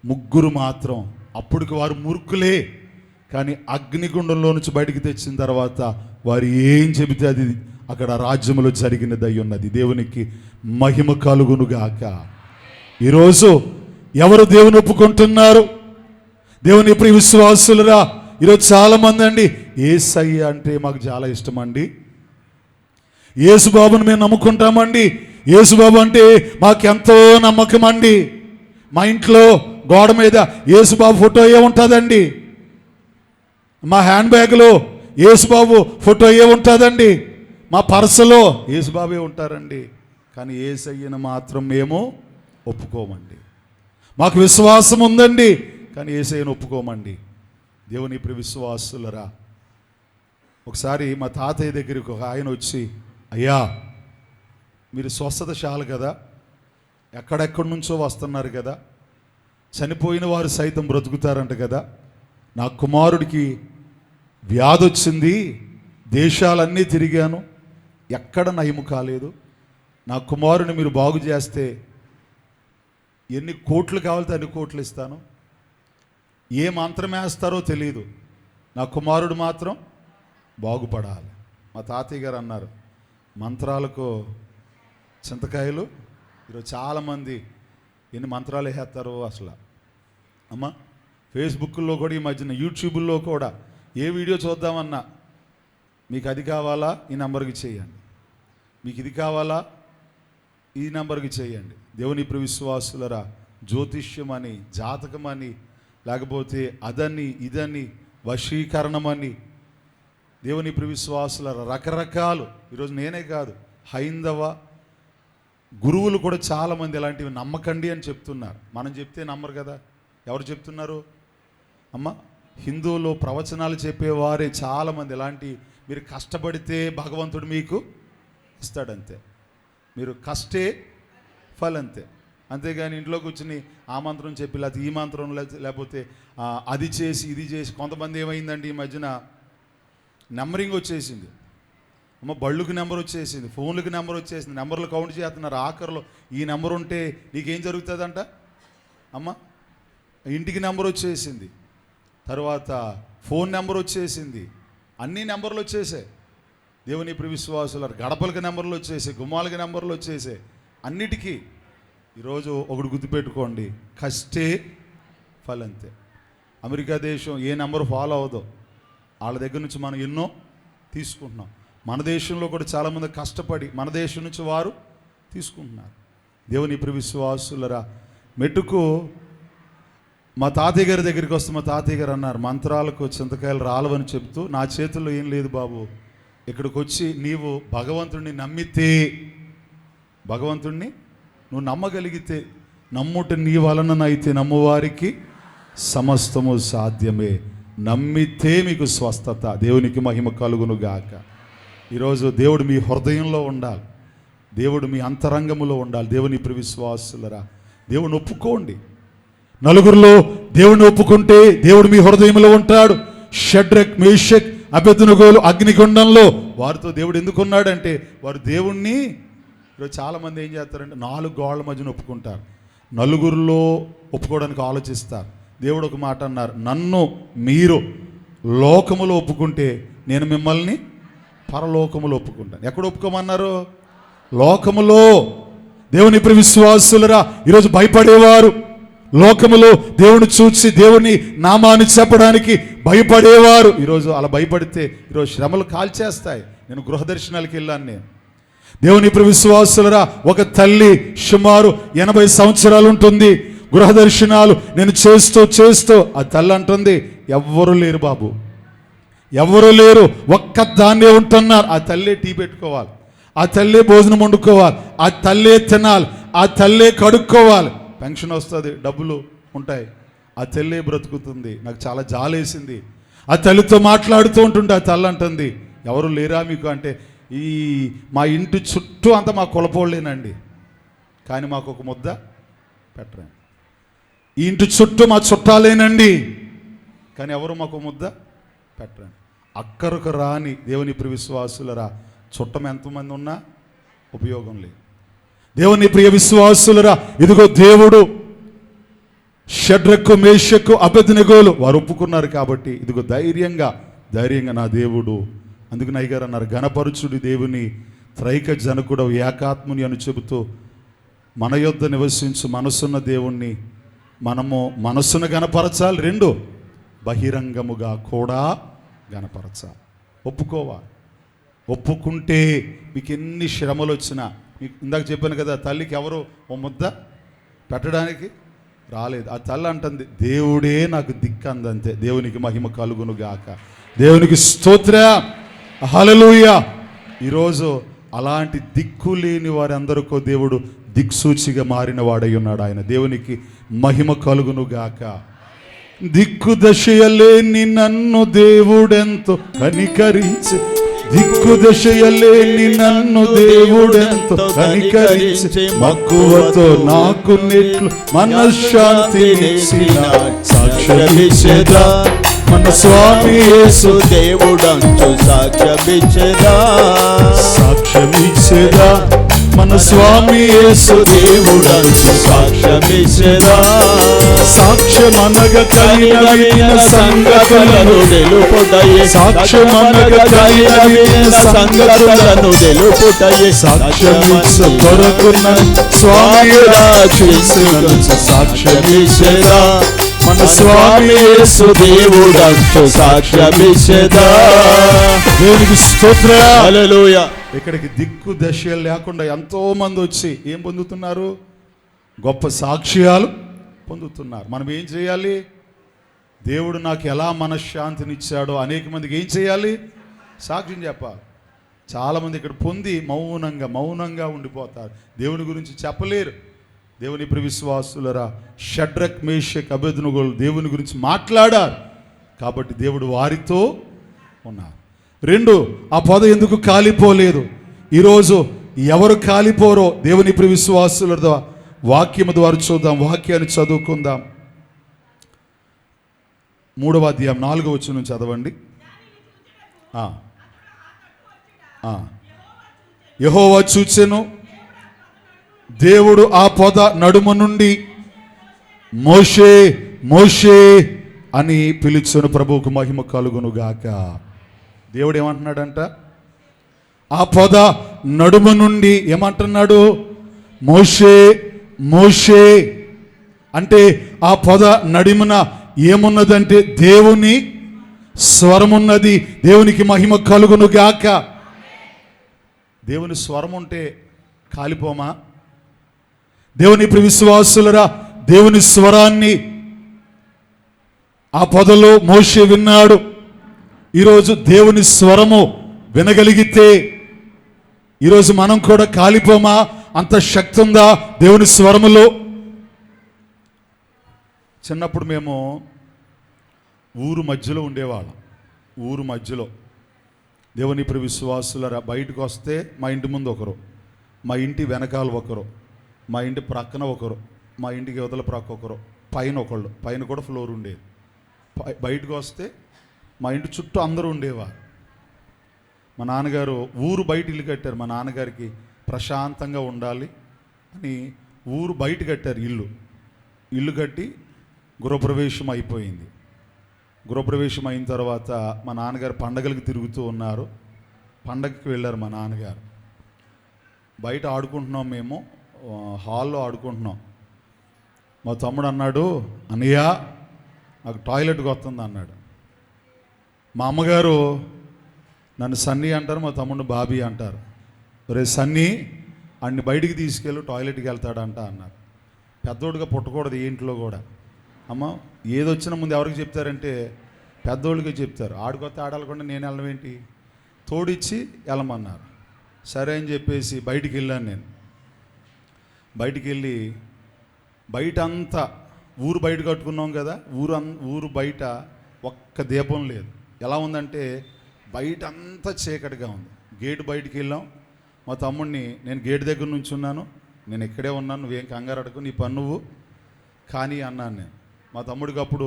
3 మాత్రం అప్పటికి వారు మూర్ఖులే, కానీ అగ్నిగుండంలో నుంచి బయటికి తెచ్చిన తర్వాత వారు ఏం చెబితే అది అక్కడ రాజ్యములో జరిగినది అయి ఉన్నది. దేవునికి మహిమ కలుగునుగాక. ఈరోజు ఎవరు దేవుని ఒప్పుకుంటున్నారు? దేవుని ప్రియ విశ్వాసులరా, ఈరోజు చాలా మంది అండి, యేసయ్య అంటే మాకు చాలా ఇష్టం అండి, యేసుబాబుని మేము నమ్ముకుంటామండి, యేసుబాబు అంటే మాకెంతో నమ్మకం అండి, మా ఇంట్లో గోడ మీద యేసుబాబు ఫోటో ఏముంటుందండి, మా హ్యాండ్ బ్యాగ్లో యేసుబాబు ఫోటో ఉంటుందండి, మా పర్సులో యేసుబాబే ఉంటారండి. కానీ యేసయ్యను మాత్రం మేము ఒప్పుకోమండి. మాకు విశ్వాసం ఉందండి, కానీ యేసయ్యను ఒప్పుకోమండి. దేవుని ప్రియ విశ్వాసులరా, ఒకసారి మా తాతయ్య దగ్గరికి ఒక ఆయన వచ్చి, అయ్యా మీరు స్వస్థతశాల కదా, ఎక్కడెక్కడి నుంచో వస్తున్నారు కదా, చనిపోయిన వారు సైతం బ్రతుకుతారంట కదా, నా కుమారుడికి వ్యాధి వచ్చింది, దేశాలన్నీ తిరిగాను, ఎక్కడ నయము కాలేదు, నా కుమారుని మీరు బాగు చేస్తే ఎన్ని కోట్లు కావాలితే అన్ని కోట్లు ఇస్తాను, ఏ మంత్రం వేస్తారో తెలియదు, నా కుమారుడు మాత్రం బాగుపడాలి. మా తాతయ్య గారు అన్నారు, మంత్రాలకు చింతకాయలు. ఈరోజు చాలామంది ఎన్ని మంత్రాలు వేస్తారో అసలు. అమ్మ ఫేస్బుక్లో కూడా ఈ మధ్యన యూట్యూబ్లో కూడా ఏ వీడియో చూద్దామన్నా, మీకు అది కావాలా ఈ నెంబర్కి చేయండి, మీకు ఇది కావాలా ఈ నెంబర్కి చేయండి. దేవుని ప్రియ విశ్వాసులరా, జ్యోతిష్యం అని, జాతకం అని, లేకపోతే అదని ఇదని, వశీకరణమని, దేవుని ప్రియ విశ్వాసులరా రకరకాలు. ఈరోజు నేనే కాదు, హైందవ గురువులు కూడా చాలామంది ఇలాంటివి నమ్మకండి అని చెప్తున్నారు. మనం చెప్తే నమ్మరు కదా. ఎవరు చెప్తున్నారు అమ్మ? హిందువులు ప్రవచనాలు చెప్పేవారే చాలామంది ఇలాంటి, మీరు కష్టపడితే భగవంతుడు మీకు ఇస్తాడంతే, మీరు కష్టే ఫలంతే. అంతేగాని ఇంట్లో కూర్చుని ఆ మంత్రం చెప్పి, లేకపోతే ఈ మంత్రం, లేకపోతే అది చేసి ఇది చేసి. కొంతమంది ఏమైందండి ఈ మధ్యన నెంబరింగ్ వచ్చేసింది అమ్మ, బళ్ళుకి నెంబర్ వచ్చేసింది, ఫోన్లకి నెంబర్ వచ్చేసింది, నెంబర్లు కౌంట్ చేస్తున్నారు. ఆఖరిలో ఈ నెంబర్ ఉంటే నీకేం జరుగుతుందంట అమ్మ, ఇంటికి నెంబర్ వచ్చేసింది, తర్వాత ఫోన్ నెంబర్ వచ్చేసింది, అన్ని నెంబర్లు వచ్చేసాయి. దేవుని ప్రియ విశ్వాసులు, గడపలకి నెంబర్లు వచ్చేసాయి, గుమ్మాలకి నెంబర్లు వచ్చేసాయి, అన్నిటికీ. ఈరోజు ఒకటి గుర్తుపెట్టుకోండి, కష్టే ఫలంతే. అమెరికా దేశం ఏ నెంబర్ ఫాలో అవ్వదో వాళ్ళ దగ్గర నుంచి మనం ఎన్నో తీసుకుంటున్నాం. మన దేశంలో కూడా చాలామంది కష్టపడి మన దేశం నుంచి వారు తీసుకుంటున్నారు. దేవుని ప్రియ విశ్వాసులరా, మెట్టుకు మా తాతయ్య గారి దగ్గరికి వస్తే మా తాతయ్య గారు అన్నారు, మంత్రాలకు చింతకాయలు రాలవని చెప్తూ, నా చేతుల్లో ఏం లేదు బాబు, ఇక్కడికి వచ్చి నీవు భగవంతుడిని నమ్మితే, భగవంతుడిని నువ్వు నమ్మగలిగితే, నమ్ముట నీ వలననైతే నమ్మువారికి సమస్తము సాధ్యమే, నమ్మితే మీకు స్వస్థత. దేవునికి మహిమ కలుగును గాక. ఈరోజు దేవుడు మీ హృదయంలో ఉండాలి, దేవుడు మీ అంతరంగములో ఉండాలి. దేవుని ప్రియ విశ్వాసులరా, దేవుని ఒప్పుకోండి. నలుగురిలో దేవుడిని ఒప్పుకుంటే దేవుడు మీ హృదయంలో ఉంటాడు. షడ్రక్, మేషక్, అబెద్నెగోలు అగ్నిగుండంలో వారితో దేవుడు ఎందుకున్నాడంటే, వారు దేవుణ్ణి. ఈరోజు చాలామంది ఏం చేస్తారంటే 4 గోళ్ల మధ్యన ఒప్పుకుంటారు, నలుగురిలో ఒప్పుకోవడానికి ఆలోచిస్తారు. దేవుడు ఒక మాట అన్నారు, నన్ను మీరు లోకములో ఒప్పుకుంటే నేను మిమ్మల్ని పరలోకములో ఒప్పుకుంటాను. ఎక్కడ ఒప్పుకోమన్నారు? లోకములో. దేవుని ప్రియ విశ్వాసులరా, ఈరోజు భయపడేవారు, లోకములో దేవుని చూసి దేవుని నామాన్ని చెప్పడానికి భయపడేవారు, ఈరోజు అలా భయపడితే ఈరోజు శ్రమలు కాల్చేస్తాయి. నేను గృహ దర్శనాలకు వెళ్ళాను. నేను దేవుని ప్రియ విశ్వాసులరా, ఒక తల్లి సుమారు 80 సంవత్సరాలు ఉంటుంది. గృహ దర్శనాలు నేను చేస్తూ ఆ తల్లి అంటుంది, ఎవ్వరూ లేరు బాబు, ఎవరూ లేరు, ఒక్క దాన్నే ఉంటున్నారు. ఆ తల్లే టీ పెట్టుకోవాలి, ఆ తల్లే భోజనం వండుకోవాలి, ఆ తల్లే తినాలి, ఆ తల్లే కడుక్కోవాలి. పెన్షన్ వస్తుంది, డబ్బులు ఉంటాయి, ఆ తల్లే బ్రతుకుతుంది. నాకు చాలా జాలేసింది. ఆ తల్లితో మాట్లాడుతూ ఉంటుంటే ఆ తల్లి అంటుంది, ఎవరు లేరా మీకు అంటే, ఈ మా ఇంటి చుట్టూ అంతా మా కులపోళ్ళేనండి, కానీ మాకు ఒక ముద్ద పెట్టరండి. ఈ ఇంటి చుట్టూ మా చుట్టాలేనండి, కానీ ఎవరు మాకు ముద్ద పెట్టరండి. అక్కరకు రాని దేవుని ప్రియ విశ్వాసులరా, చుట్టం ఎంతమంది ఉన్నా ఉపయోగం లేదు. దేవుని ప్రియ విశ్వాసులరా, ఇదిగో దేవుడు షడ్రకు, మేషకు, అబెద్నెగోలు వారు ఒప్పుకున్నారు కాబట్టి ఇదిగో ధైర్యంగా నా దేవుడు. అందుకు నయ్యగారు అన్నారు, ఘనపరుచుడి దేవుని త్రైక జనకుడు ఏకాత్ముని అని చెబుతూ, మన యొద్ద నివసించు మనసున్న దేవుణ్ణి మనము మనస్సును గణపరచాలి. 2 బహిరంగముగా కూడా గణపరచాలి. ఒప్పుకోవాలి. ఒప్పుకుంటే మీకు ఎన్ని శ్రమలు వచ్చినా, మీకు ఇందాక చెప్పాను కదా, తల్లికి ఎవరు ఓ ముద్ద పెట్టడానికి రాలేదు. ఆ తల్లి అంటుంది, దేవుడే నాకు దిక్కందంతే. దేవునికి మహిమ కలుగును గాక. దేవునికి స్తోత్ర, హల్లెలూయా. ఈరోజు అలాంటి దిక్కు లేని వారందరికో దేవుడు దిక్సూచిగా మారిన వాడై ఉన్నాడు ఆయన. దేవునికి మహిమ కలుగును గాక. దిక్కు దశయలేని నన్ను దేవుడెంతో కనికరించి, దిక్కు దశయలేని నన్ను దేవుడెంతో కనికరించి, మక్కువతో నాకు నెట్లు మనశ్శాంతినిచ్చిన సాక్ష్యమిచ్చేదా మన స్వామి యేసు
దేవుడంచు సాక్ష్యమిచ్చేదా,
సాక్ష్యమిచ్చేదా మన స్వామి యేసు
దేవుడంచు సాక్ష్యమిచ్చేదా.
సాక్ష్యమనగ కలిగిన సంగతులను
తెలుపుటయే,
సాక్ష్యమనగ కలిగిన
సంగతులను తెలుపుటయే,
సాక్ష్యమిచ్చ కొరకున్న స్వామి రక్షించును సాక్ష్యమిచ్చేదా మన స్వామి యేసు
దేవుడంచు సాక్ష్యమిచ్చేదా.
దేవునికి స్తోత్ర,
హల్లెలూయా.
ఇక్కడికి దిక్కు దశ లేకుండా ఎంతో మంది వచ్చి ఏం పొందుతున్నారు? గొప్ప సాక్ష్యాలు పొందుతున్నారు. మనం ఏం చేయాలి? దేవుడు నాకు ఎలా మనశ్శాంతినిచ్చాడో అనేక మందికి ఏం చేయాలి? సాక్ష్యం చెప్పాలి. చాలామంది ఇక్కడ పొంది మౌనంగా ఉండిపోతారు, దేవుని గురించి చెప్పలేరు. దేవుని ప్రియ విశ్వాసులరా, షడ్రక్ మేషక్ అబేద్నెగోలు దేవుని గురించి మాట్లాడారు కాబట్టి దేవుడు వారితో ఉన్నారు. 2, ఆ పొద ఎందుకు కాలిపోలేదు? ఈరోజు ఎవరు కాలిపోరో దేవుని ప్రియ విశ్వాసుల వాక్యము ద్వారా చూద్దాం, వాక్యాన్ని చదువుకుందాం. 3వ అధ్యాయం 4వ వచనం చదవండి. యెహోవా చూచెను, దేవుడు ఆ పొద నడుమ నుండి మోషే మోషే అని పిలుచును. ప్రభువుకు మహిమ కలుగును గాక. దేవుడు ఏమంటున్నాడంట? ఆ పొద నడుమ నుండి ఏమంటున్నాడు? మోషే మోషే అంటే ఆ పొద నడుమున ఏమున్నదంటే దేవుని స్వరమున్నది. దేవునికి మహిమ కలుగును గాక. దేవుని స్వరం ఉంటే కాలిపోమా? దేవుని ప్రియ విశ్వాసులరా, దేవుని స్వరాన్ని ఆ పొదలో మోషే విన్నాడు. ఈరోజు దేవుని స్వరము వినగలిగితే ఈరోజు మనం కూడా కాలిపోమా? అంత శక్తి ఉందా దేవుని స్వరములో? చిన్నప్పుడు మేము ఊరు మధ్యలో ఉండేవాళ్ళం. ఊరు మధ్యలో దేవుని ప్రియ విశ్వాసులరా, బయటకు వస్తే మా ఇంటి ముందు ఒకరు, మా ఇంటి వెనకాల ఒకరు, మా ఇంటి ప్రక్కన ఒకరు, మా ఇంటికి యువతల ప్రక్క ఒకరు, పైన ఒకళ్ళు, పైన కూడా ఫ్లోర్ ఉండేది. బయటకు వస్తే మా ఇంటి చుట్టూ అందరూ ఉండేవారు. మా నాన్నగారు ఊరు బయట ఇల్లు కట్టారు. మా నాన్నగారికి ప్రశాంతంగా ఉండాలి అని ఊరు బయట కట్టారు ఇల్లు కట్టి గృహప్రవేశం అయిపోయింది. గృహప్రవేశం అయిన తర్వాత మా నాన్నగారు పండగలకు తిరుగుతూ ఉన్నారు. పండగకి వెళ్ళారు మా నాన్నగారు. బయట ఆడుకుంటున్నాం, మేము హాల్లో ఆడుకుంటున్నాం. మా తమ్ముడు అన్నాడు, అన్నయ్య నాకు టాయిలెట్కి వస్తుంది అన్నాడు. మా అమ్మగారు నన్ను సన్నీ అంటారు, మా తమ్ముడు బాబీ అంటారు. రే సన్నీ అన్ని బయటికి తీసుకెళ్ళి టాయిలెట్కి వెళ్తాడంట అన్నారు. పెద్దోడుగా పుట్టకూడదు ఈ ఇంట్లో కూడా. అమ్మ ఏదొచ్చినా ముందు ఎవరికి చెప్తారంటే పెద్దోళ్ళకి చెప్తారు. ఆడుకొస్తే ఆడాలకుండా నేను వెళ్ళడం ఏంటి, తోడిచ్చి వెళ్ళమన్నారు. సరే అని చెప్పేసి బయటికి వెళ్ళాను నేను. బయటికి వెళ్ళి బయట అంతా ఊరు బయట కట్టుకున్నాం కదా, ఊరు బయట ఒక్క దీపం లేదు. ఎలా ఉందంటే బయట అంతా చీకటిగా ఉంది. గేటు బయటికి వెళ్ళాం. మా తమ్ముడిని, నేను గేటు దగ్గర నుంచి ఉన్నాను, నేను ఇక్కడే ఉన్నాను, నువ్వేం కంగారు అడకు, నీ పని నువ్వు కానీ అన్నాను నేను. మా తమ్ముడికి అప్పుడు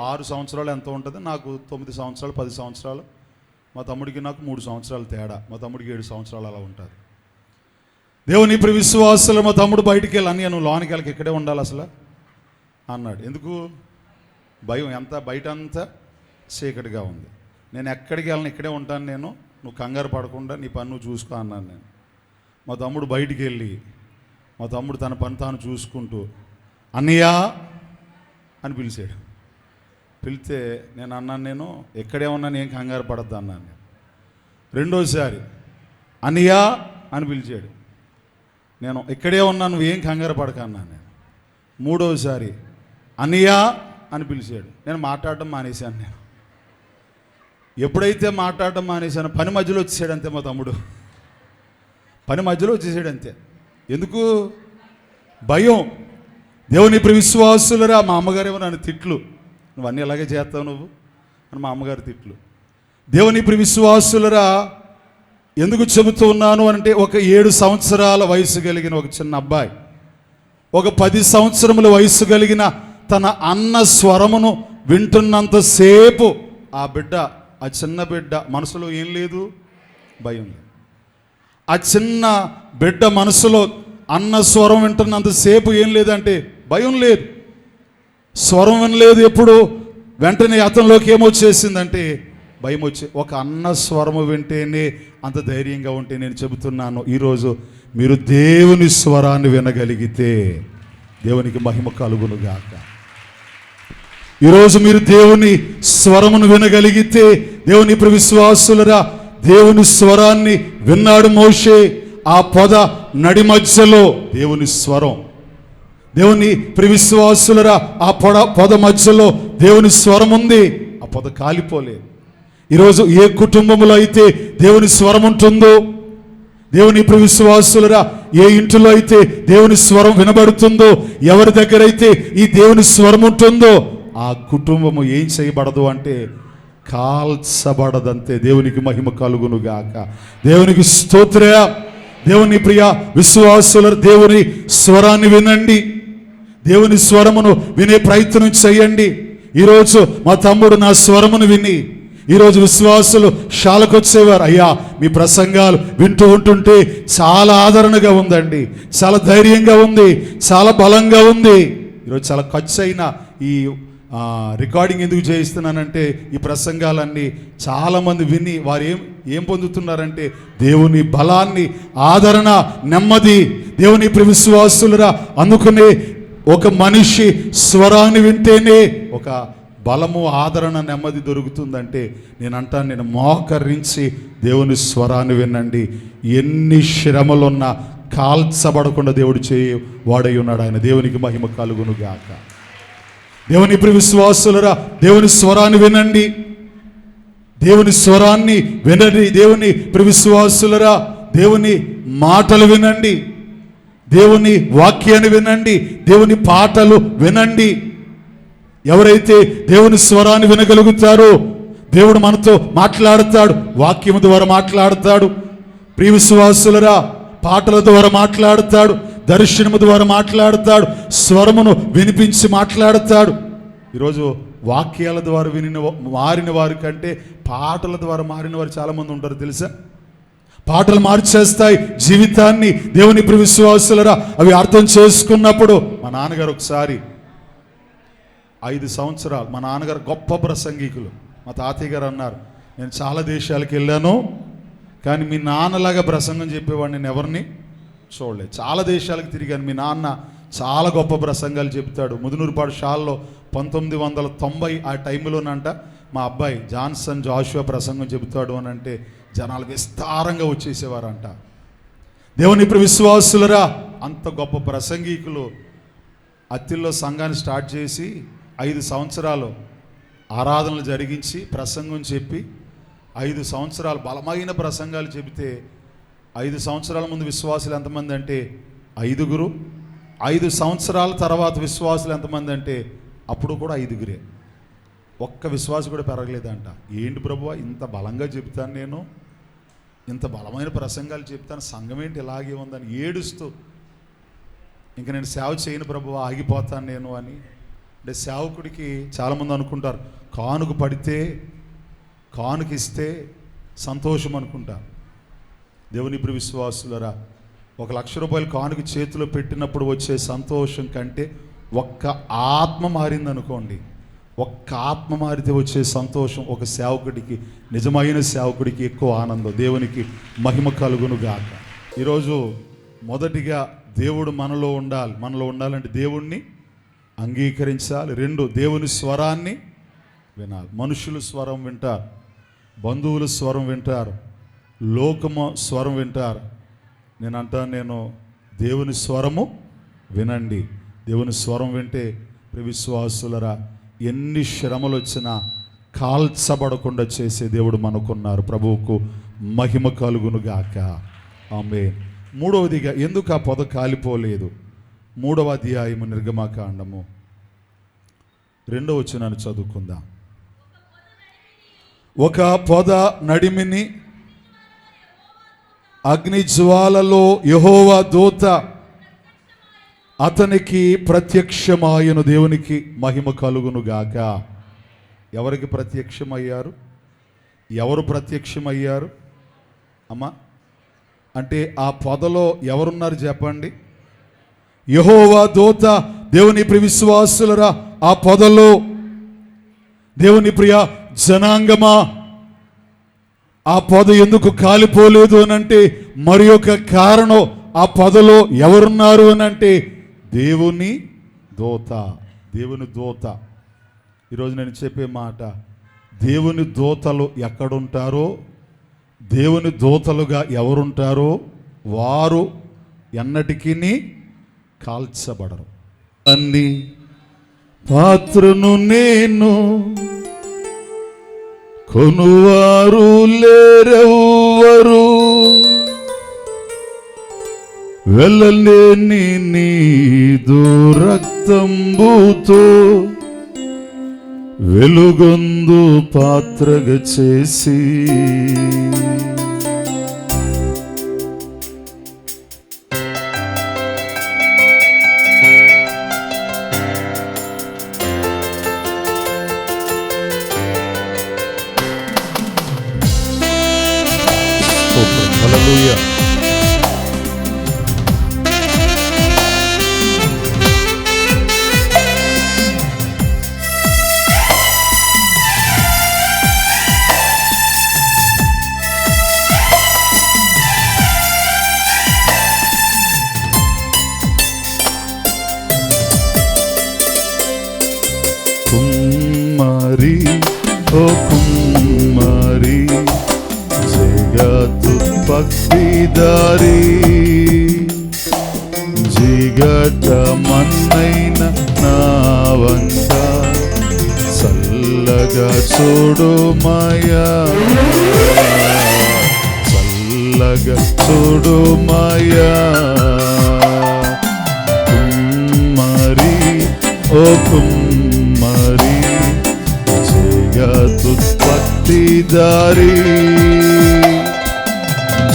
6 సంవత్సరాలు ఎంత ఉంటుంది, నాకు 9 సంవత్సరాలు 10 సంవత్సరాలు. మా తమ్ముడికి నాకు 3 సంవత్సరాలు తేడా. మా తమ్ముడికి 7 సంవత్సరాలు అలా ఉంటుంది. దేవుని ప్రియ విశ్వాసులు, మా తమ్ముడు బయటికి వెళ్ళి అన్నయ్య నువ్వు లోనికి వెళ్ళకి ఇక్కడే ఉండాలి అసలు అన్నాడు. ఎందుకు? భయం. ఎంత బయట అంతా చీకటిగా ఉంది. నేను ఎక్కడికి వెళ్ళను, ఇక్కడే ఉంటాను నేను, నువ్వు కంగారు పడకుండా నీ పని నువ్వు చూసుకో అన్నాను నేను. మా తమ్ముడు బయటికి వెళ్ళి మా తమ్ముడు తన పని తాను చూసుకుంటూ అన్నయ్య అని పిలిచాడు. పిలిస్తే నేను అన్నాను, నేను ఎక్కడే ఉన్నాను, ఏం కంగారు పడద్దు అన్నాను నేను. రెండోసారి అన్నయ్య అని పిలిచాడు. నేను ఇక్కడే ఉన్నాను, నువ్వు ఏం కంగారు పడక అన్నాను నేను. మూడోసారి అన్నయ్య అని పిలిచాడు. నేను మాట్లాడడం మానేశాను నేను. ఎప్పుడైతే మాట్లాడటం మానేశాను, పని మధ్యలో వచ్చేసాడు అంతే. మా తమ్ముడు పని మధ్యలో వచ్చేసాడు అంతే. ఎందుకు? భయం. దేవుని ఇప్పుడు విశ్వాసులరా, మా అమ్మగారేమో నన్ను తిట్లు, నువ్వు అన్నీ ఎలాగే చేస్తావు నువ్వు అని మా అమ్మగారు తిట్లు. దేవుని ఇప్పుడు విశ్వాసులరా, ఎందుకు చెబుతూ ఉన్నాను అంటే, ఒక 7 సంవత్సరాల వయసు కలిగిన ఒక చిన్న అబ్బాయి, ఒక 10 సంవత్సరముల వయసు కలిగిన తన అన్న స్వరమును వింటున్నంతసేపు ఆ బిడ్డ, ఆ చిన్న బిడ్డ మనసులో ఏం లేదు? భయం లేదు. ఆ చిన్న బిడ్డ మనసులో అన్న స్వరం వింటున్నంతసేపు ఏం లేదంటే భయం లేదు. స్వరం వినలేదు ఎప్పుడు. వెంటనే అతనిలోకి ఏమొచ్చేసిందంటే భయం వచ్చి, ఒక అన్న స్వరము వింటేనే అంత ధైర్యంగా ఉంటే, నేను చెబుతున్నాను ఈరోజు మీరు దేవుని స్వరాన్ని వినగలిగితే దేవునికి మహిమ కలుగునుగాక. ఈరోజు మీరు దేవుని స్వరమును వినగలిగితే, దేవుని ఇప్పుడు విశ్వాసులరా, దేవుని స్వరాన్ని విన్నాడు మోషే. ఆ పొద నడి మధ్యలో దేవుని స్వరం, దేవుని విశ్వాసులరా, ఆ పొద మధ్యలో దేవుని స్వరం ఉంది. ఆ పొద కాలిపోలేదు. ఈరోజు ఏ కుటుంబంలో అయితే దేవుని స్వరం ఉంటుందో, దేవుని విశ్వాసులరా, ఏ ఇంటిలో అయితే దేవుని స్వరం వినబడుతుందో, ఎవరి దగ్గర అయితే ఈ దేవుని స్వరం ఉంటుందో, ఆ కుటుంబము ఏం చేయబడదు అంటే కాల్చబడదంతే. దేవునికి మహిమ కలుగునుగాక. దేవునికి స్తోత్ర. దేవుని ప్రియ విశ్వాసుల, దేవుని స్వరాన్ని వినండి. దేవుని స్వరమును వినే ప్రయత్నం చేయండి. ఈరోజు మా తమ్ముడు నా స్వరమును విని, ఈరోజు విశ్వాసులు శాలకు వచ్చేవారు, అయ్యా మీ ప్రసంగాలు వింటూ ఉంటుంటే చాలా ఆదరణగా ఉందండి, చాలా ధైర్యంగా ఉంది, చాలా బలంగా ఉంది. ఈరోజు చాలా ఖర్చు అయిన ఈ రికార్డింగ్ ఎందుకు చేయిస్తున్నానంటే, ఈ ప్రసంగాలన్నీ చాలామంది విని వారు ఏం పొందుతున్నారంటే దేవుని బలాన్ని, ఆదరణ, నెమ్మది. దేవుని విశ్వాసులరా, అందుకనే ఒక మనిషి స్వరాన్ని వింటేనే ఒక బలము, ఆదరణ, నెమ్మది దొరుకుతుందంటే నేను అంటాను, నేను మోకరించి దేవుని స్వరాన్ని వినండి. ఎన్ని శ్రమలున్నా కాల్చబడకుండా దేవుడు చేయి వాడై ఉన్నాడు ఆయన. దేవునికి మహిమ కలుగునుగాక. దేవుని విశ్వాసులరా, దేవుని స్వరాన్ని వినండి. దేవుని స్వరాన్ని వినండి. దేవుని విశ్వాసులరా, దేవుని మాటలు వినండి. దేవుని వాక్యాన్ని వినండి. దేవుని పాటలు వినండి. ఎవరైతే దేవుని స్వరాన్ని వినగలుగుతారో దేవుడు మనతో మాట్లాడతాడు, వాక్యము ద్వారా మాట్లాడతాడు. ప్రియ విశ్వాసులరా, పాటల ద్వారా మాట్లాడతాడు, దర్శనము ద్వారా మాట్లాడతాడు, స్వరమును వినిపించి మాట్లాడతాడు. ఈరోజు వాక్యాల ద్వారా మారిన వారి కంటే పాటల ద్వారా మారిన వారు చాలామంది ఉంటారు తెలుసా. పాటలు మార్చేస్తాయి జీవితాన్ని. దేవుని విశ్వాసులరా, అవి అర్థం చేసుకున్నప్పుడు, మా నాన్నగారు ఒకసారి 5 సంవత్సరాలు, మా నాన్నగారు గొప్ప ప్రసంగికులు. మా తాతయ్య గారు అన్నారు, నేను చాలా దేశాలకు వెళ్ళాను కానీ మీ నాన్నలాగా ప్రసంగం చెప్పేవాడిని నేను ఎవరిని చూడలేదు. చాలా దేశాలకు తిరిగాను, మీ నాన్న చాలా గొప్ప ప్రసంగాలు చెప్తాడు. ముదునూరుపాడు షాల్లో 1990 ఆ టైంలోనంట మా అబ్బాయి జాన్సన్ జాషువా ప్రసంగం చెబుతాడు అని అంటే జనాలు విస్తారంగా వచ్చేసేవారంట. దేవుని విశ్వాసులరా, అంత గొప్ప ప్రసంగికులు అత్తిల్లో సంఘాన్ని స్టార్ట్ చేసి 5 సంవత్సరాలు ఆరాధనలు జరిగించి ప్రసంగం చెప్పి 5 సంవత్సరాలు బలమైన ప్రసంగాలు చెబితే 5 సంవత్సరాల ముందు విశ్వాసులు ఎంతమంది అంటే 5గురు. 5 సంవత్సరాల తర్వాత విశ్వాసులు ఎంతమంది అంటే అప్పుడు కూడా 5గురే. ఒక్క విశ్వాసం కూడా పెరగలేదంట. ఏంటి ప్రభువా, ఇంత బలంగా చెప్తాను, నేను ఇంత బలమైన ప్రసంగాలు చెప్తాను, సంఘం ఏంటి ఇలాగే ఉందని ఏడుస్తూ, ఇంకా నేను సేవ చేయను ప్రభువా, ఆగిపోతాను నేను అని. అంటే సేవకుడికి చాలామంది అనుకుంటారు, కానుక పడితే కానుక ఇస్తే సంతోషం అనుకుంటారు. దేవుని విశ్వాసులరా, 1 లక్ష రూపాయలు కానుక చేతిలో పెట్టినప్పుడు వచ్చే సంతోషం కంటే ఒక్క ఆత్మ మారిందనుకోండి, ఒక్క ఆత్మ మారితే వచ్చే సంతోషం ఒక సేవకుడికి, నిజమైన సేవకుడికి ఎక్కువ ఆనందం. దేవునికి మహిమ కలుగును గాక. ఈరోజు మొదటిగా దేవుడు మనలో ఉండాలి. మనలో ఉండాలంటే దేవుణ్ణి అంగీకరించాలి. 2, దేవుని స్వరాన్ని వినాలి. మనుషులు స్వరం వింటారు, బంధువుల స్వరం వింటారు, లోకము స్వరం వింటారు. నేను అంటాను, నేను దేవుని స్వరము వినండి. దేవుని స్వరం వింటే విశ్వాసులరా, ఎన్ని శ్రమలు వచ్చినా కాల్చబడకుండా చేసే దేవుడు మనకున్నారు. ప్రభువుకు మహిమ కలుగునుగాక. ఆమేన్. మూడవదిగా ఎందుకు ఆ పొద కాలిపోలేదు? 3వ అధ్యాయము నిర్గమకాండము 2వ వచనాన్ని చదువుకుందాం. ఒక పొద నడిమిని అగ్ని జ్వాలలో యెహోవా దూత అతనికి ప్రత్యక్షమాయను. దేవునికి మహిమ కలుగునుగాక. ఎవరికి ప్రత్యక్షమయ్యారు? ఎవరు ప్రత్యక్షమయ్యారు అమ్మా? అంటే ఆ పొదలో ఎవరున్నారు చెప్పండి? యెహోవా దూత. దేవుని ప్రియ విశ్వాసులరా, ఆ పొదలో దేవుని ప్రియ జనాంగమా, ఆ పొద ఎందుకు కాలిపోలేదు అనంటే మరి ఒక కారణం. ఆ పొదలో ఎవరున్నారు అనంటే దేవుని దూత. దేవుని దూత. ఈరోజు నేను చెప్పే మాట, దేవుని దూతలు ఎక్కడుంటారో, దేవుని దూతలుగా ఎవరుంటారో వారు ఎన్నటికీ కాల్చబడరు. అన్ని పాత్రను నేను కొనువారు లేరెవ్వరు, వెళ్ళలేని నీదు రక్తంబుతో వెలుగొందు పాత్రగా చేసి హల్లెలూయా. కుమ్మరి ఓ కుమ్మరి జగతుత్పత్తిదారి, జిగట మన్నైన నా వంక చల్లగా చూడుమయా, చల్లగా చూడుమయా. కుమ్మరి ఓ కుమ్మరి జగతుత్పత్తిదారి,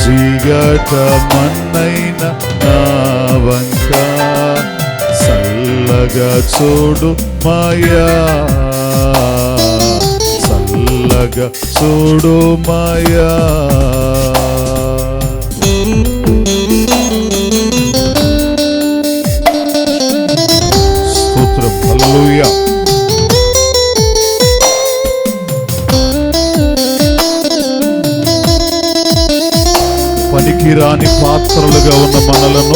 జిగట మన్నైన నా వంక చల్లగా చూడు మాయా, చల్లగా చూడు మాయా. స్తోత్రం. హల్లెలూయా. పనికిరాని పాత్రలుగా ఉన్న మనలను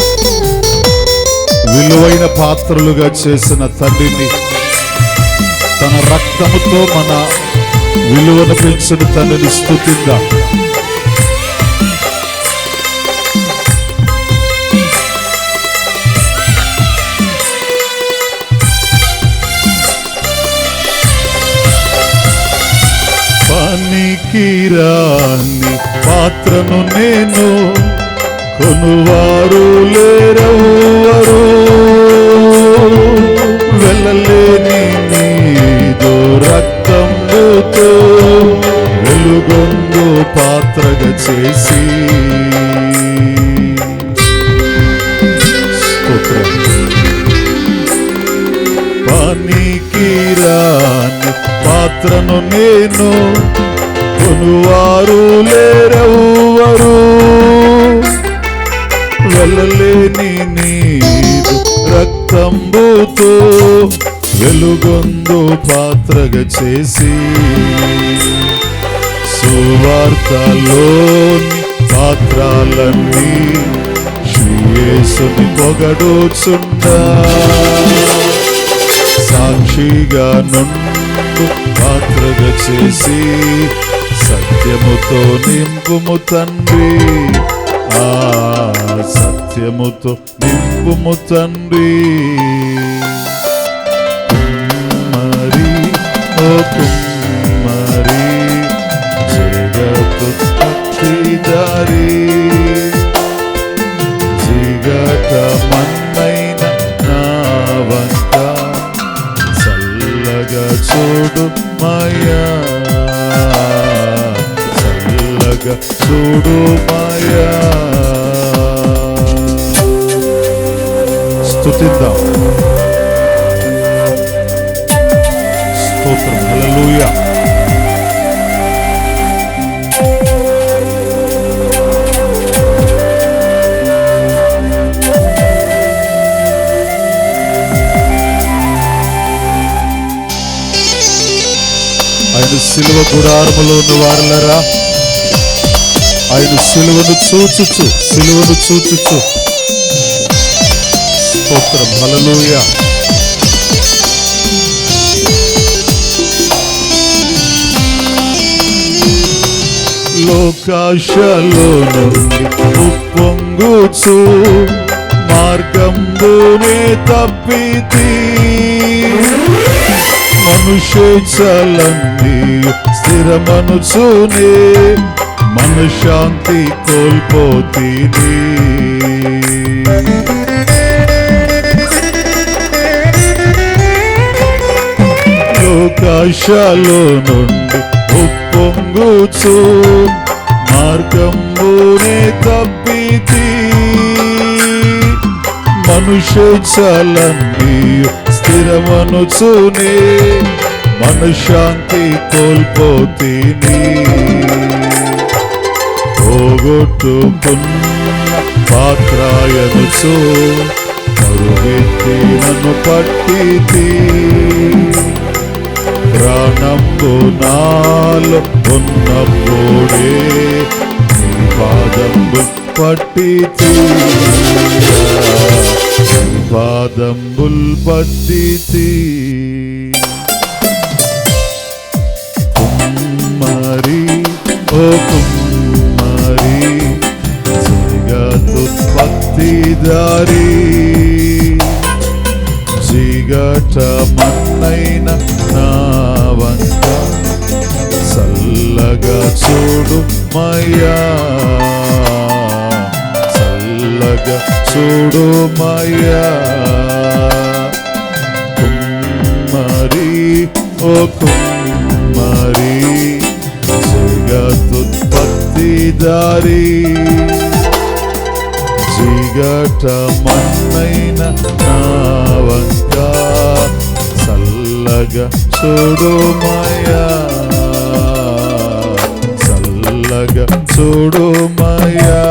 విలువైన పాత్రలుగా చేసిన తండ్రిని, తన రక్తముతో మన విలువను పెంచిన తండ్రిని స్తుతిద్దాం. పనికిరాని పాత్రను నేను కొనువారు లేరెవ్వరు, వెళ్ళలేని నీదు రక్తంతో వెలుగొందు పాత్రగా చేసి. స్తోత్రం. పనికిరాని పాత్రను నేను కొనువారు లేరెవ్వరు, వెళ్ళలేని నీదు రక్తంబుతో వెలుగొందు పాత్రగా చేసి. సువార్తలోని పాత్రలన్నీ శ్రీ యేసుని పొగడుచుండా, సాక్షిగా నుండు పాత్రగా చేసి సత్యముతో నింపుము తండ్రి, ఆ సత్యముతో నింపుము తండ్రి. కుమ్మరి ఓ కుమ్మరి మన్నైన నా వంక చల్లగా చూడు మాయా, చల్లగా చూడు మాయా. స్తుతిద్దాం. స్తోత్రం. హల్లెలూయా. ఆయన సిలువ గుడారములో ఉన్న వారులరా, ఆయన సిలువను చూచుచు, సిలువను చూచుచు. స్తోత్రం. హల్లెలూయా. లోకాశలో నుండి ఉప్పొంగుచు మార్గంబునే తప్పితి, మనుషేచ్ఛలన్నీ స్థిరమనుచునే మనశ్శాంతి కోల్పోతిని. లోకాశలో నుండి ఉప్పొంగుచు మార్గంబునే తప్పితి, మనుషేచ్ఛలన్నీ స్థిరమనుచునే మనశ్శాంతి కోల్పోతిని. పోగొట్టుకున్న పాత్రాయనుచు మరుగెత్తి నన్ను పట్టితి, ప్రాణంబు నాలో ఉన్నప్పుడే నీ పాదంబు పట్టితి, నీ పాదంబుల్ పట్టితి. కుమ్మరి ఓ కుమ్మరి జగదుత్పత్తిదారి, జిగట మన్నైన నా వంక చల్లగా చూడు మయ్యా, చల్లగా చూడు మయ్యా. కుమ్మరి ఓ కుమ్మరి జగదుత్పత్తిదారి, జిగట మన్నైన నా వంక చల్లగా చూడు మాయా, చల్లగా చూడు మాయా.